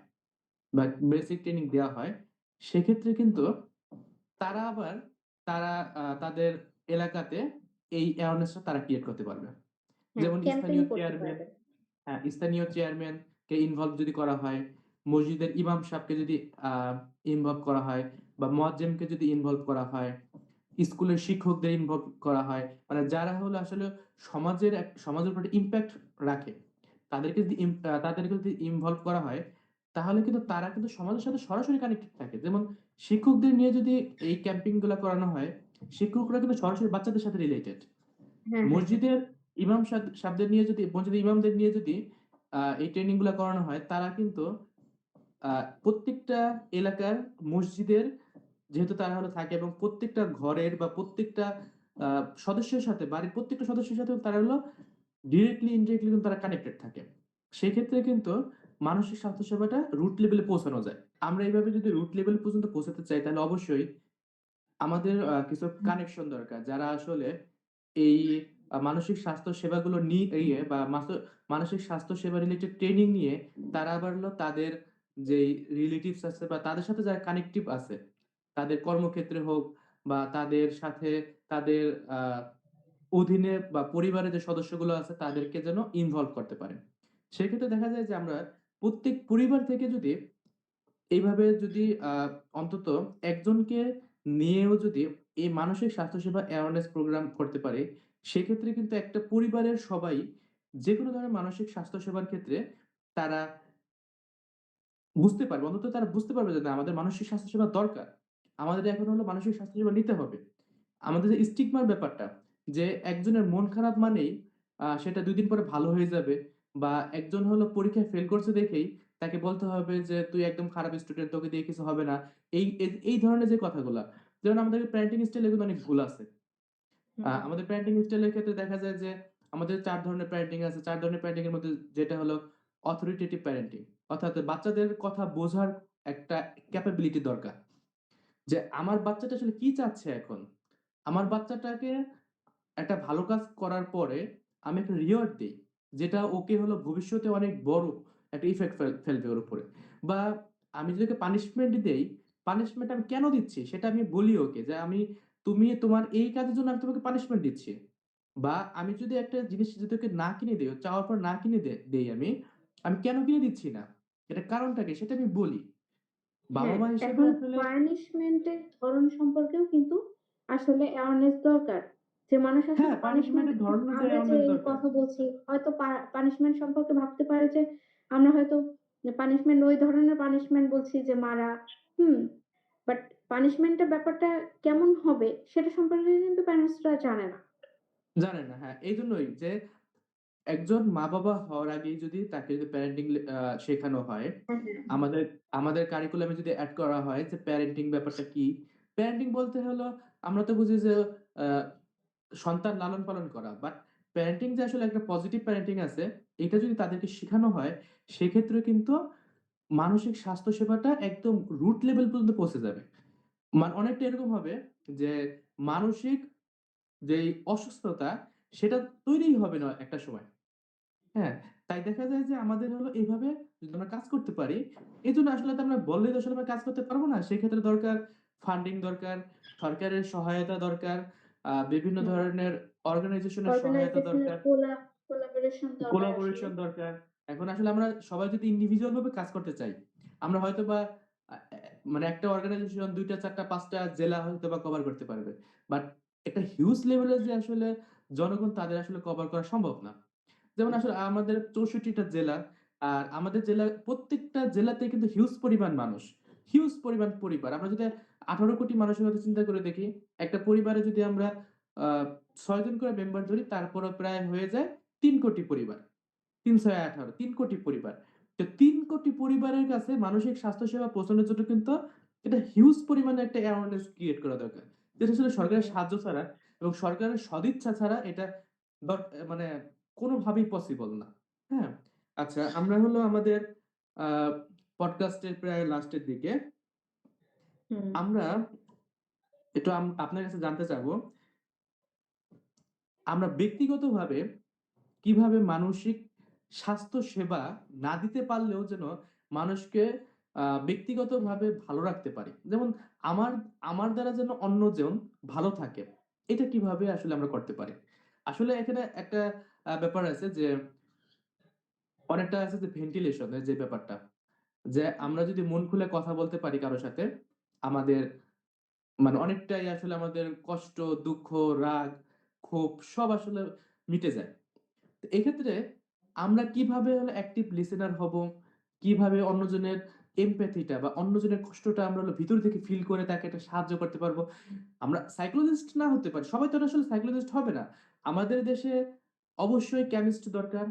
বা বেসিক ট্রেনিং দেওয়া হয়, সেক্ষেত্রে কিন্তু তারা আবার তারা তাদের এলাকাতে এই অ্যাওয়ারনেস টা তারা ক্রিয়েট করতে পারবে। হ্যাঁ, যেমন ক্যাম্পেইন করতে পারবে। হ্যাঁ, স্থানীয় চেয়ারম্যানকে ইনভলভ যদি করা হয়, মসজিদের ইমাম সাহেবকে যদি আ ইনভলভ করা হয় বা মুয়াজ্জিমকে যদি ইনভলভ করা হয়, স্কুলের শিক্ষকদের ইনভলভ করা হয়। মানে যারা হলো আসলে সমাজের উপর একটা ইমপ্যাক্ট রাখে। তাদেরকে যদি ইনভলভ করা হয়, তাহলে কিন্তু তারা কিন্তু সমাজের সাথে সরাসরি কানেক্টেড থাকে। যেমন শিক্ষকদের নিয়ে যদি এই ক্যাম্পেইন গুলা করানো হয়, শিক্ষকরা কিন্তু সরাসরি বাচ্চাদের সাথে রিলেটেড। হ্যাঁ, হ্যাঁ, হ্যাঁ। মসজিদের ইমাম সাহেবদের নিয়ে যদি মসজিদের ইমামদের নিয়ে যদি এই ট্রেনিং গুলা করানো হয়, তারা কিন্তু প্রত্যেকটা এলাকার মসজিদের যেহেতু তারা হলো থাকে এবং প্রত্যেকটা ঘরের বা প্রত্যেকটা আ সদস্যের সাথে বাড়ির প্রত্যেকটা সদস্যের সাথে তারা হলো ডিরেক্টলি ইনডিরেক্টলি কিন্তু তারা কানেক্টেড থাকে। সেক্ষেত্রে কিন্তু মানসিক স্বাস্থ্য সেবাটা রুট লেভেলে পৌঁছানো যায়। আমরা এইভাবে যদি রুট লেভেল পর্যন্ত পৌঁছাতে চাই তাহলে অবশ্যই আমাদের কিছু কানেকশন দরকার। যারা আসলে এই মানসিক স্বাস্থ্য সেবাগুলো বা মানসিক স্বাস্থ্য সেবা রিলেটেড ট্রেনিং নিয়ে তারা আবার হলো তাদের যেই রিলেটিভস আছে বা তাদের সাথে যারা কানেকটিভ আছে, তাদের কর্মক্ষেত্রে হোক বা তাদের সাথে তাদের আ অধীনে বা পরিবারের যে সদস্যগুলো আছে তাদেরকে যেন ইনভলভ করতে পারে। সেক্ষেত্রে দেখা যায় যে আমরা প্রত্যেক পরিবার থেকে যদি এইভাবে যদি অন্তত একজনকে নিয়েও যদি এই মানসিক স্বাস্থ্যসেবা অ্যাওয়ারনেস প্রোগ্রাম করতে পারি, সেক্ষেত্রে কিন্তু একটা পরিবারের সবাই যেকোনো ধরনের মানসিক স্বাস্থ্য সেবার ক্ষেত্রে তারা বুঝতে পারবে। অন্তত তারা বুঝতে পারবে যে না আমাদের মানসিক স্বাস্থ্যসেবা দরকার। আমাদের এখন হলো মানসিক স্বাস্থ্যসেবা নিতে হবে। আমাদের যে স্টিগমার ব্যাপারটা যে একজনের মন খারাপ মানেই সেটা ২ দিন পরে ভালো হয়ে যাবে বা একজন হলো পরীক্ষায় ফেল করছে দেখেই তাকে বলতে হবে যে, "তুই একদম খারাপ স্টুডেন্ট, তোকে দিয়ে কিছু হবে না।" এই ধরনের যে কথাগুলা, যেমন আমাদের প্যারেন্টিং স্টাইলে কিন্তু অনেক ভুল আছে। হুম, আমাদের প্যারেন্টিং স্টাইলের ক্ষেত্রে দেখা যায় যে, আমাদের ৪ ধরনের প্যারেন্টিং আছে। ৪ ধরনের প্যারেন্টিং এর মধ্যে যেটা হলো অথরিটেটিভ প্যারেন্টিং। অর্থাৎ বাচ্চাদের কথা বোঝার একটা ক্যাপাবিলিটি দরকার। যে আমার বাচ্চাটা আসলে কি চাচ্ছে এখন? আমার বাচ্চাটাকে একটা ভালো কাজ করার পরে আমি একটা রিওয়ার্ড দেই। যেটা ওকে হলো ভবিষ্যতে অনেক বড় একটা ইফেক্ট ফেলবে ওর উপরে। বা আমি যদি ওকে পানিশমেন্ট দেই, পানিশমেন্ট আমি কেন দিচ্ছি? সেটা আমি বলি ওকে যে, তুমি তোমার এই কাজের জন্য আমি তোমাকে পানিশমেন্ট দিচ্ছি। বা আমি যদি একটা জিনিস যদি ওকে না কিনে দেই, ও চাওয়ার পর না কিনে দেই আমি কেন কিনে দিচ্ছি না? এটার কারণটা কি? সেটা আমি বলি। হ্যাঁ, বাবা-মা হিসেবে এখন আসলে পানিশমেন্ট এর ধরন সম্পর্কেও কিন্তু আসলে অ্যাওয়ারনেস দরকার। যে মানুষ হ্যাঁ, আসলে পানিশমেন্ট পানিশমেন্ট এর ধরন অনুযায়ী ভাবে যে অ্যাওয়ারনেস এই দরকার। কথা বলছি, হয়তো পানিশমেন্ট সম্পর্কে ভাবতে পারে যে আমরা হয়তো পানিশমেন্ট ওই ধরনের পানিশমেন্ট বলছি যে মারা, হুম? বাট পানিশমেন্ট এর ব্যাপারটা কেমন হবে সেটা সম্পর্কে কিন্তু প্যারেন্টস রা জানে না। জানেন না, হ্যাঁ, এইজন্যই যে একজন মা-বাবা হওয়ার আগেই যদি তাকে যদি প্যারেন্টিং শেখানো হয়, হ্যাঁ, হ্যাঁ। আমাদের আমাদের কারিকুলামে যদি এড করা হয় যে প্যারেন্টিং ব্যাপারটা কি? প্যারেন্টিং বলতে হলো আমরা তো বুঝি যে আ সন্তান লালন-পালন করা। বাট প্যারেন্টিং যে আসলে একটা পজিটিভ প্যারেন্টিং আছে, এটা যদি তাদেরকে শিখানো হয়, সেক্ষেত্রে কিন্তু মানসিক স্বাস্থ্য সেবাটা একদম রুট লেভেল পর্যন্ত পৌঁছে যাবে। অনেকটা এরকম হবে যে মানসিক যেই অসুস্থতা, সেটা তৈরিই হবে না একটা সময়। হ্যাঁ, তাই দেখা যায় যে আমাদের হলো এভাবে যদি আমরা কাজ করতে পারি, এজন্য আসলে তো আমরা বললেই তো আসলে আমরা কাজ করতে পারব না। সেক্ষেত্রে দরকার ফান্ডিং দরকার, সরকারের সহায়তা দরকার, বিভিন্ন হুম। ধরনের অর্গানাইজেশনের সহায়তা অর্গানাইজেশন এর দরকার। কোলাবোরেশন দরকার আসলে। কোলাবোরেশন দরকার। এখন আসলে আমরা সবাই যদি ইন্ডিভিজুয়াল ভাবে কাজ করতে চাই, আমরা হয়তোবা আ এ মানে একটা অর্গানাইজেশন ২ টা ৪ টা ৫ টা জেলা হয়তোবা কভার করতে পারবে। বাট একটা হিউজ লেভেলের যে আসলে জনগণ তাদের আসলে কভার করা সম্ভব না। যেমন আসলে আমাদের ৬৪ টা জেলা। আর আমাদের প্রত্যেকটা জেলাতেই কিন্তু হিউজ পরিমাণ মানুষ। হিউজ পরিমাণ পরিবার। আমরা যদি ১৮ কোটি মানুষের কথা চিন্তা করে দেখি, একটা পরিবারে যদি আমরা আ ৬ জন করে মেম্বার ধরি তারপরেও প্রায় হয়ে যায় ৩ কোটি পরিবার। ৩ ৬ ১৮ ৩ কোটি পরিবার। তো ৩ কোটি পরিবারের কাছে মানসিক স্বাস্থ্যসেবা পৌঁছানোর জন্য কিন্তু এটা হিউজ পরিমাণে একটা অ্যাওয়ারনেস ক্রিয়েট করা দরকার। যেটা আসলে সরকারের হুম। সাহায্য ছাড়া এবং সরকারের সদিচ্ছা ছাড়া এটা মানে কোনভাবেই পসিবল না। হ্যাঁ? আচ্ছা, আমরা হলো আমাদের আ পডকাস্টের প্রায় লাস্টের দিকে। হুম। আমরা একটু আপনার কাছে জানতে চাবো, আমরা ব্যক্তিগতভাবে কিভাবে মানসিক স্বাস্থ্য সেবা না দিতে পারলেও যেন মানুষকে ব্যক্তিগতভাবে ভালো রাখতে পারি। যেমন আমার আমার দ্বারা যেন অন্যজন ভালো থাকে। এটা কিভাবে আসলে আমরা করতে পারি? আসলে এখানে একটা ব্যাপার আছে যে অনেকটা আছে যে ভেন্টিলেশন এর যে ব্যাপারটা। যে হুম। আমরা যদি মন খুলে কথা বলতে পারি কারো সাথে, আমাদের অনেকটাই আসলে আমাদের কষ্ট, দুঃখ, রাগ, ক্ষোভ সব আসলে মিটে যায়। তো এক্ষেত্রে আমরা কিভাবে হলো অ্যাক্টিভ লিসেনার হবো? কিভাবে অন্যজনের এমপ্যাথি টা বা অন্যজনের কষ্টটা আমরা হলো ভিতর থেকে ফিল করে তাকে একটা সাহায্য করতে পারবো। আমরা সাইকোলজিস্ট না হতে পারি। সবাই তো আর আসলে সাইকোলজিস্ট হবে না। আমাদের দেশে অবশ্যই কেমিস্ট দরকার,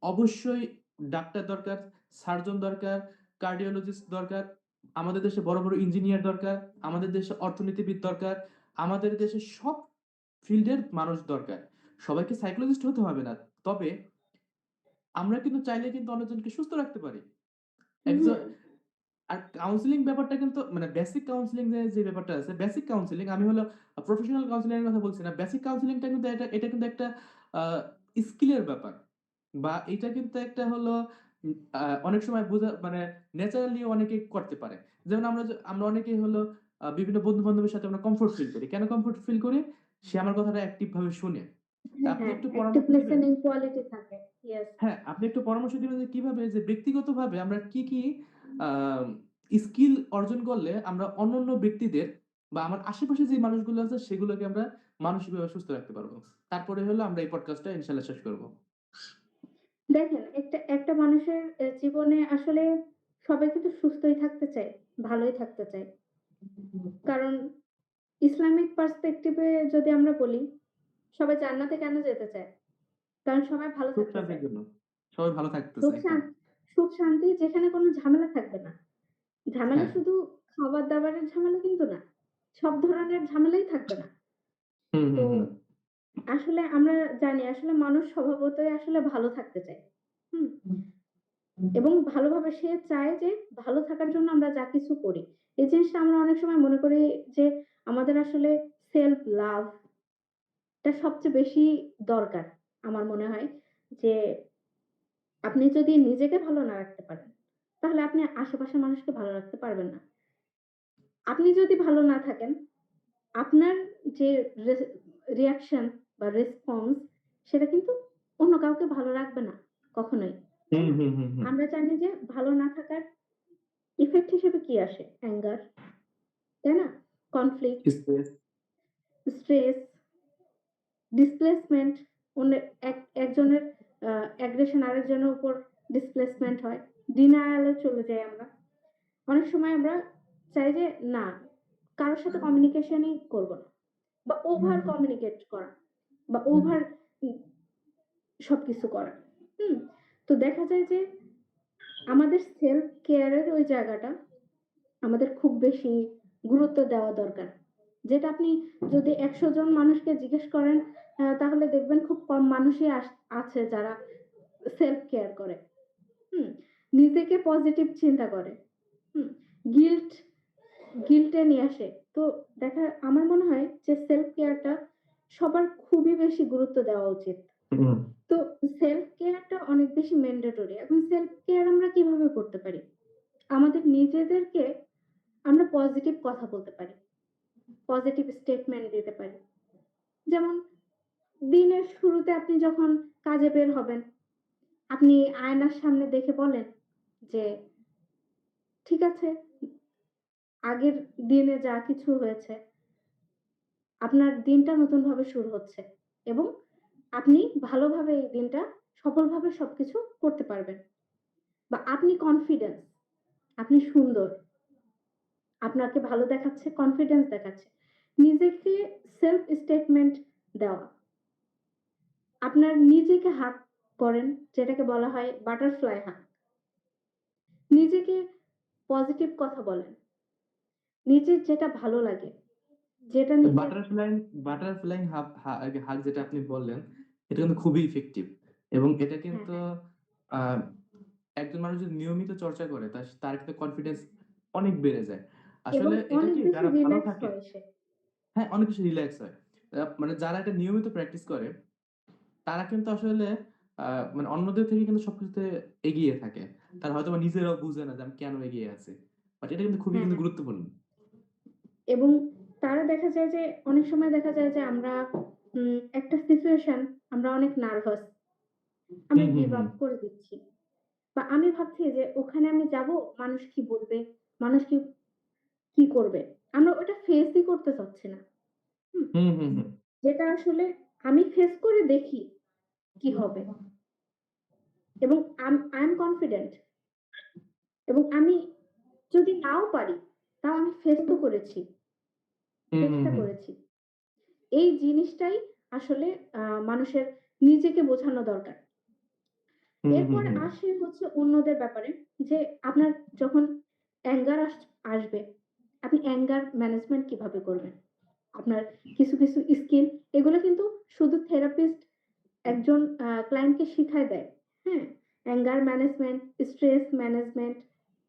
অবশ্যই ডাক্তার দরকার, সার্জন দরকার, কার্ডিওলজিস্ট দরকার। আমাদের দেশে বড়, বড় ইঞ্জিনিয়ার দরকার। আমাদের দেশে অর্থনীতিবিদ দরকার। আমাদের দেশে সব ফিল্ডের মানুষ দরকার। সবাইকে সাইকোলজিস্ট হতে হবে না। তবে আমরা কিন্তু চাইলে কিন্তু অন্যজনকে সুস্থ রাখতে পারি। হুম, একজন আর কাউন্সেলিং ব্যাপারটা কিন্তু বেসিক কাউন্সেলিং যে ব্যাপারটা আছে, বেসিক কাউন্সেলিং আমি হলো প্রফেশনাল কাউন্সেলিং এর কথা বলছি না। বেসিক কাউন্সেলিংটা কিন্তু এটা কিন্তু একটা আ স্কিলের ব্যাপার। বা এটা কিন্তু একটা হলো উম আ অনেক সময় ন্যাচারালি অনেকেই করতে পারে। যেমন আমরা অনেকেই হলো বিভিন্ন বন্ধু-বান্ধবের সাথে আমরা কমফোর্ট ফিল করি। কেন কমফোর্ট ফিল করি? সে আমার কথাটা অ্যাক্টিভ ভাবে শুনে। তা হ্যাঁ, আপনি হ্যাঁ। একটু অ্যাক্টিভ পরামর্শ দিবেন? লিসেনিং কোয়ালিটি থাকে। ইয়েস। হ্যাঁ, আপনি একটু পরামর্শ দিবেন যে কিভাবে যে ব্যক্তিগতভাবে আমরা কি আ স্কিল অর্জন করলে আমরা অন্যান্য ব্যক্তিদের বা আমার আশেপাশে যে মানুষগুলো আছে সেগুলোকে আমরা মানসিকভাবে সুস্থ রাখতে পারবো। তারপরে হলো আমরা এই পডকাস্টটা ইনশাআল্লাহ শেষ করব। দেখেন একটা একটা মানুষের জীবনে আসলে সবাই কিন্তু সুস্থই থাকতে চায়, ভালোই থাকতে চায়। কারণ ইসলামিক পার্সপেক্টিভ এ যদি আমরা বলি, সবাই জান্নাতে কেন যেতে চায়? কারণ সবাই ভালো সুখ থাকতে শান্তির চায়। জন্য। সবাই ভালো থাকতে সুখ চায়। শান হ্যাঁ, সুখ শান্তি যেখানে কোনো ঝামেলা থাকবে না। ঝামেলা হ্যাঁ। শুধু খাবার-দাবারের ঝামেলা কিন্তু না। সব ধরনের ঝামেলাই থাকবে না। হুম, তো হুম, হুম। আসলে আমরা জানি আসলে মানুষ স্বভাবতই আসলে ভালো থাকতে চায়। হুম? এবং ভালোভাবে সে চায় যে ভালো থাকার জন্য আমরা যা কিছু করি। এই জিনিসটা আমরা অনেক সময় মনে করি যে আমাদের আসলে সেলফ লাভ টা সবচেয়ে বেশি দরকার। আমার মনে হয় যে আপনি যদি নিজেকে ভালো না রাখতে পারেন, তাহলে আপনি আশেপাশের মানুষকে ভালো রাখতে পারবেন না। আপনি যদি ভালো না থাকেন, আপনার যে রে রিঅ্যাকশন বা রেসপন্স সেটা কিন্তু অন্য কাউকে ভালো রাখবে না কখনোই। তাই হুম, না? হুম, হুম, হুম। আমরা জানি যে ভালো না থাকার ইফেক্ট হিসেবে কি আসে? অ্যাঙ্গার, তাই না? Conflict, stress. স্ট্রেস, ডিসপ্লেসমেন্ট একজনের অ্যাগ্রেশন আরেকজনের উপর ডিসপ্লেসমেন্ট হয়। ডিনায়াল এ চলে যাই আমরা। অনেক সময় আমরা চাই যে না, কারো সাথে কমিউনিকেশনই করব না। বা ওভার কমিউনিকেট করা বা ওভার উ সবকিছু করা। হুম? তো দেখা যায় যে আমাদের সেলফ কেয়ার এর ওই জায়গাটা আমাদের খুব বেশি গুরুত্ব দেওয়া দরকার। যেটা আপনি যদি ১০০ জন মানুষকে জিজ্ঞেস করেন তাহলে দেখবেন খুব কম মানুষই আছে যারা সেলফ কেয়ার করে। হুম? নিজেকে পজিটিভ চিন্তা করে। হুম? গিল্ট গিল্টে নিয়ে আসে। তো আমার মনে হয় যে সেলফ কেয়ারটা সবার খুবই বেশি গুরুত্ব দেওয়া উচিত। হুম। তো সেলফ কেয়ারটা অনেক বেশি ম্যান্ডেটরি। এখন সেলফ কেয়ার আমরা কিভাবে করতে পারি? আমাদের নিজেদেরকে আমরা পজিটিভ কথা বলতে পারি। পজিটিভ স্টেটমেন্ট দিতে পারি। যেমন দিনের শুরুতে আপনি যখন কাজে বের হবেন, আপনি আয়নার সামনে দেখে বলেন যে, "ঠিক আছে, আগের দিনে যা কিছু হয়েছে, আপনার দিনটা নতুনভাবে শুরু হচ্ছে এবং আপনি ভালোভাবে এই দিনটা সফলভাবে সবকিছু করতে পারবেন।" বা আপনি কনফিডেন্স, আপনি সুন্দর, আপনাকে ভালো দেখাচ্ছে, কনফিডেন্স দেখাচ্ছে। নিজেকে সেলফ স্টেটমেন্ট দেওয়া। আপনার নিজেকে হাগ করেন, যেটাকে বলা হয় বাটারফ্লাই হাগ। নিজেকে পজিটিভ কথা বলেন। নিজের যেটা ভালো লাগে, যেটা নিজের বাটারফ্লাই বাটারফ্লাইং হাগ যেটা আপনি বললেন, এটা কিন্তু খুবই ইফেক্টিভ এবং এটা হ্যাঁ, কিন্তু হ্যাঁ। আ একজন মানুষ যদি নিয়মিত চর্চা করে তার কিন্তু কনফিডেন্স অনেক বেড়ে যায়। এবং আসলে এটা অনেক কি বেশি যারা ভালো রিল্যাক্স থাকে হয় সে। হ্যাঁ, অনেক বেশি রিল্যাক্স হয়। মানে যারা এটা নিয়মিত প্র্যাকটিস করে তারা কিন্তু আসলে আ মানে অন্যদের থেকে কিন্তু সবকিছুতে এগিয়ে থাকে। তারা হয়তোবা নিজেরাও বুঝে না যে আমি কেন এগিয়ে আছি। বাট এটা কিন্তু খুবই হ্যাঁ, কিন্তু হ্যাঁ। গুরুত্বপূর্ণ। এবং তারা দেখা যায় যে অনেক সময় দেখা যায় যে আমরা একটা সিচুয়েশন আমরা অনেক নার্ভাস। আমরা হুম, হুম, গিভ হুম। আপ করে দিচ্ছি। বা আমি ভাবছি যে ওখানে আমি যাবো, মানুষ কি বলবে? মানুষ কি করবে? আমরা ওটা ফেসই করতে চাচ্ছি না। হুম? হুম, হুম, হুম। যেটা আসলে আমি ফেস করে দেখি কি হবে। এবং I am confident এবং আমি যদি নাও পারি, তাও আমি ফেস তো করেছি, হুম, হুম, চেষ্টা হুম। করেছি। এই জিনিসটাই আসলে মানুষের নিজেকে বোঝানো দরকার। হুম, হুম, এরপর হুম। আসে হচ্ছে অন্যদের ব্যাপারে যে আপনার যখন অ্যাঙ্গার আসবে, আপনি অ্যাঙ্গার ম্যানেজমেন্ট কিভাবে করবেন? আপনার কিছু স্কিল এগুলো কিন্তু শুধু থেরাপিস্ট একজন ক্লায়েন্টকে শিখায় দেয়। হ্যাঁ? Anger management, stress management,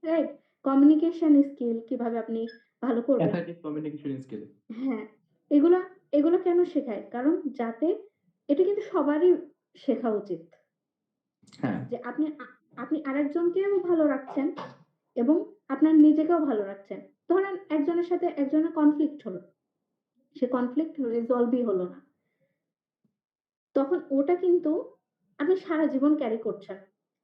right? Communication skill কিভাবে আপনি ভালো করবেন। Assertive communication skill. হ্যাঁ, এগুলা এগুলো কেন শেখায়? কারণ যাতে এটা কিন্তু সবারই শেখা উচিত। হ্যাঁ। যে আপনি আরেকজনকেও ভালো রাখছেন এবং আপনার নিজেকেও ভালো রাখছেন। ধরেন একজনের সাথে একজনের কনফ্লিক্ট হলো। সে কনফ্লিক্ট রিসলভই হলো না। তখন ওটা কিন্তু আপনি সারা জীবন ক্যারি করছেন।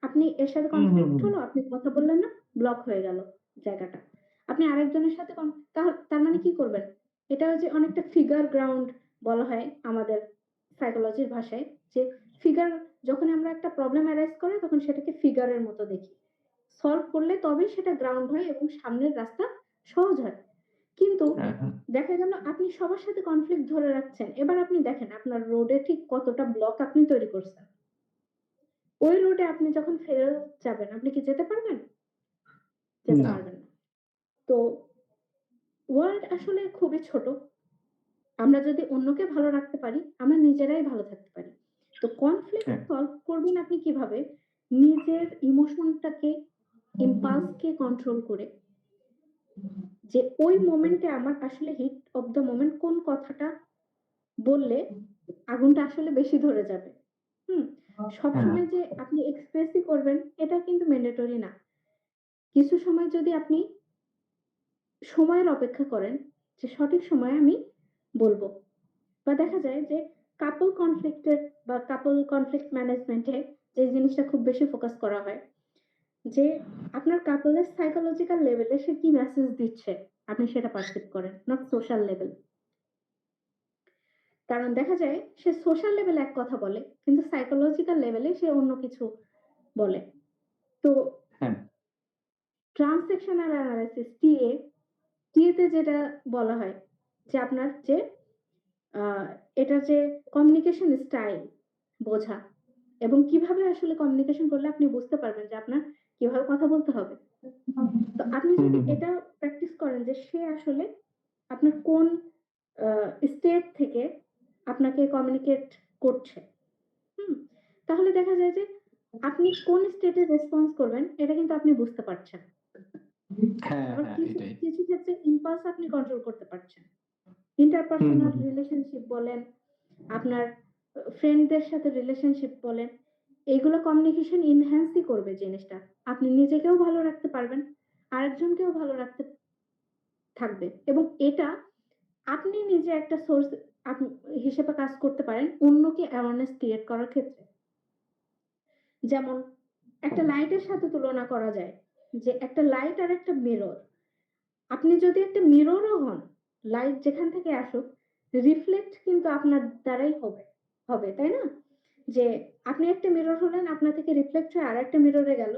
আপনি এর সাথে হুম, হুম, কনফ্লিক্ট হুম। হলো, আপনি কথা বললেন না, ব্লক হয়ে গেল জায়গাটা। আপনি আরেকজনের সাথে তার মানে কি করবেন? এটা যে অনেকটা ফিগার গ্রাউন্ড বলা হয় আমাদের সাইকোলজির ভাষায় যে ফিগার যখন আমরা একটা প্রবলেম অ্যারাইজ করে তখন সেটাকে ফিগারের মতো দেখি। সলভ করলে তবেই সেটা গ্রাউন্ড হয় এবং সামনের রাস্তা সহজ হয়। কিন্তু হ্যাঁ, হ্যাঁ। দেখা গেল আপনি সবার সাথে কনফ্লিক্ট ধরে রাখছেন। এবার আপনি দেখেন আপনার রোডে ঠিক কতটা ব্লক আপনি তৈরি করছেন। ওই রোডে আপনি যখন ফেরত যাবেন, আপনি কি যেতে পারবেন? যেতে না। পারবেন না। তো ওয়ার্ল্ড আসলে খুবই ছোট। আমরা যদি অন্যকে ভালো রাখতে পারি, আমরা নিজেরাই ভালো থাকতে পারি। তো কনফ্লিক্ট হ্যাঁ, সলভ করবেন আপনি কিভাবে? নিজের ইমোশনটাকে, ইম্পালস কে কন্ট্রোল করে যে ওই মোমেন্টে আমার আসলে হিট অফ দ্য মোমেন্ট কোন কথাটা বললে আগুনটা আসলে বেশি ধরে যাবে। হুম? হ্যাঁ, সবসময় যে আপনি এক্সপ্রেসই করবেন এটা কিন্তু ম্যান্ডেটরি না। কিছু সময় যদি আপনি সময়ের অপেক্ষা করেন যে সঠিক সময়ে আমি বলব। বা দেখা যায় যে কাপল কনফ্লিক্ট এর বা কাপল কনফ্লিক্ট ম্যানেজমেন্ট এ যে জিনিসটা খুব বেশি ফোকাস করা হয় যে আপনার কাপলের সাইকোলজিক্যাল লেভেলে সে কি মেসেজ দিচ্ছে আপনি সেটা পারসিভ করেন, নট সোশ্যাল লেভেল। কারণ দেখা যায় সে সোশ্যাল লেভেলে এক কথা বলে কিন্তু সাইকোলজিক্যাল লেভেলে সে অন্য কিছু বলে। তো হ্যাঁ। ট্রান্সেকশনাল অ্যানালাইসিস টিএ, টিএ তে যেটা বলা হয় যে আপনার যে আ এটার যে কমিউনিকেশন স্টাইল বোঝা এবং কিভাবে আসলে কমিউনিকেশন করলে আপনি বুঝতে পারবেন যে আপনার কিভাবে কথা বলতে হবে। তো আপনি হুম, যদি হুম, হুম। এটা প্র্যাকটিস করেন যে সে আসলে আপনার কোন আ স্টেট থেকে আপনাকে কমিউনিকেট করছে, হুম? তাহলে দেখা যায় যে আপনি কোন স্টেটে রেসপন্স করবেন এটা কিন্তু আপনি বুঝতে পারছেন। হ্যাঁ, আবার হ্যাঁ, কিছু, এটাই। কিছু ক্ষেত্রে ইম্পালস আপনি কন্ট্রোল করতে পারছেন। হুম, হুম, ইন্টারপার্সোনাল হুম। রিলেশনশিপ বলেন, আপনার ফ্রেন্ডদের সাথে রিলেশনশিপ বলেন, এগুলো কমিউনিকেশন এনহ্যান্সই করবে জিনিসটা। আপনি নিজেকেও ভালো রাখতে পারবেন, আরেকজনকেও ভালো রাখতে থাকবে এবং এটা আপনি নিজে একটা সোর্স আপ হিসেবে কাজ করতে পারেন অন্যকে অ্যাওয়ারনেস ক্রিয়েট করার ক্ষেত্রে। যেমন একটা লাইটের সাথে তুলনা করা যায় যে একটা লাইট আর একটা মিরর। আপনি যদি একটা মিররও হন, লাইট যেখান থেকে আসুক, রিফ্লেক্ট কিন্তু আপনার দ্বারাই হবে, তাই না? যে আপনি একটা মিরর হলেন, আপনার থেকে রিফ্লেক্ট হয়ে আরেকটা মিররে গেল।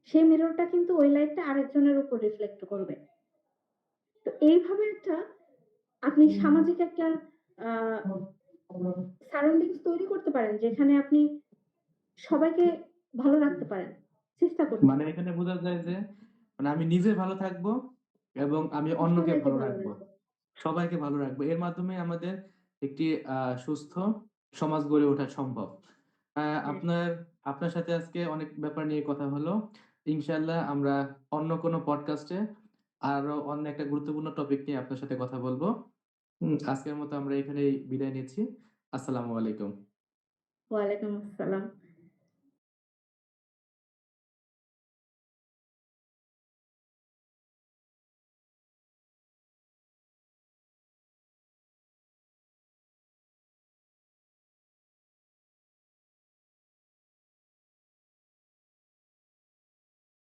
সেই মিররটা কিন্তু ওই লাইটটা আরেকজনের উপর রিফ্লেক্ট করবে। তো এইভাবে একটা আপনি সামাজিক একটা আ সারাউন্ডিংস তৈরি করতে পারেন যেখানে আপনি সবাইকে ভালো রাখতে পারেন। চেষ্টা করতে মানে পারেন। এখানে বোঝা যায় যে মানে আমি নিজে ভালো থাকবো এবং আমি অন্যকে সবাইকে ভালো ভালো রাখবো। রাখবো। সবাইকে ভালো রাখবো। এর মাধ্যমে আমাদের একটি সুস্থ সমাজ গড়ে ওঠা সম্ভব। আ হ্যাঁ, আপনার আপনার সাথে আজকে অনেক ব্যাপার নিয়ে কথা হলো। ইনশাআল্লাহ আমরা অন্য কোনো পডকাস্টে আরো অন্য একটা গুরুত্বপূর্ণ টপিক নিয়ে আপনার সাথে কথা বলব। আজকের মতো আমরা এখানেই বিদায় নিচ্ছি। আসসালামু আলাইকুম। ওয়ালাইকুম আসসালাম।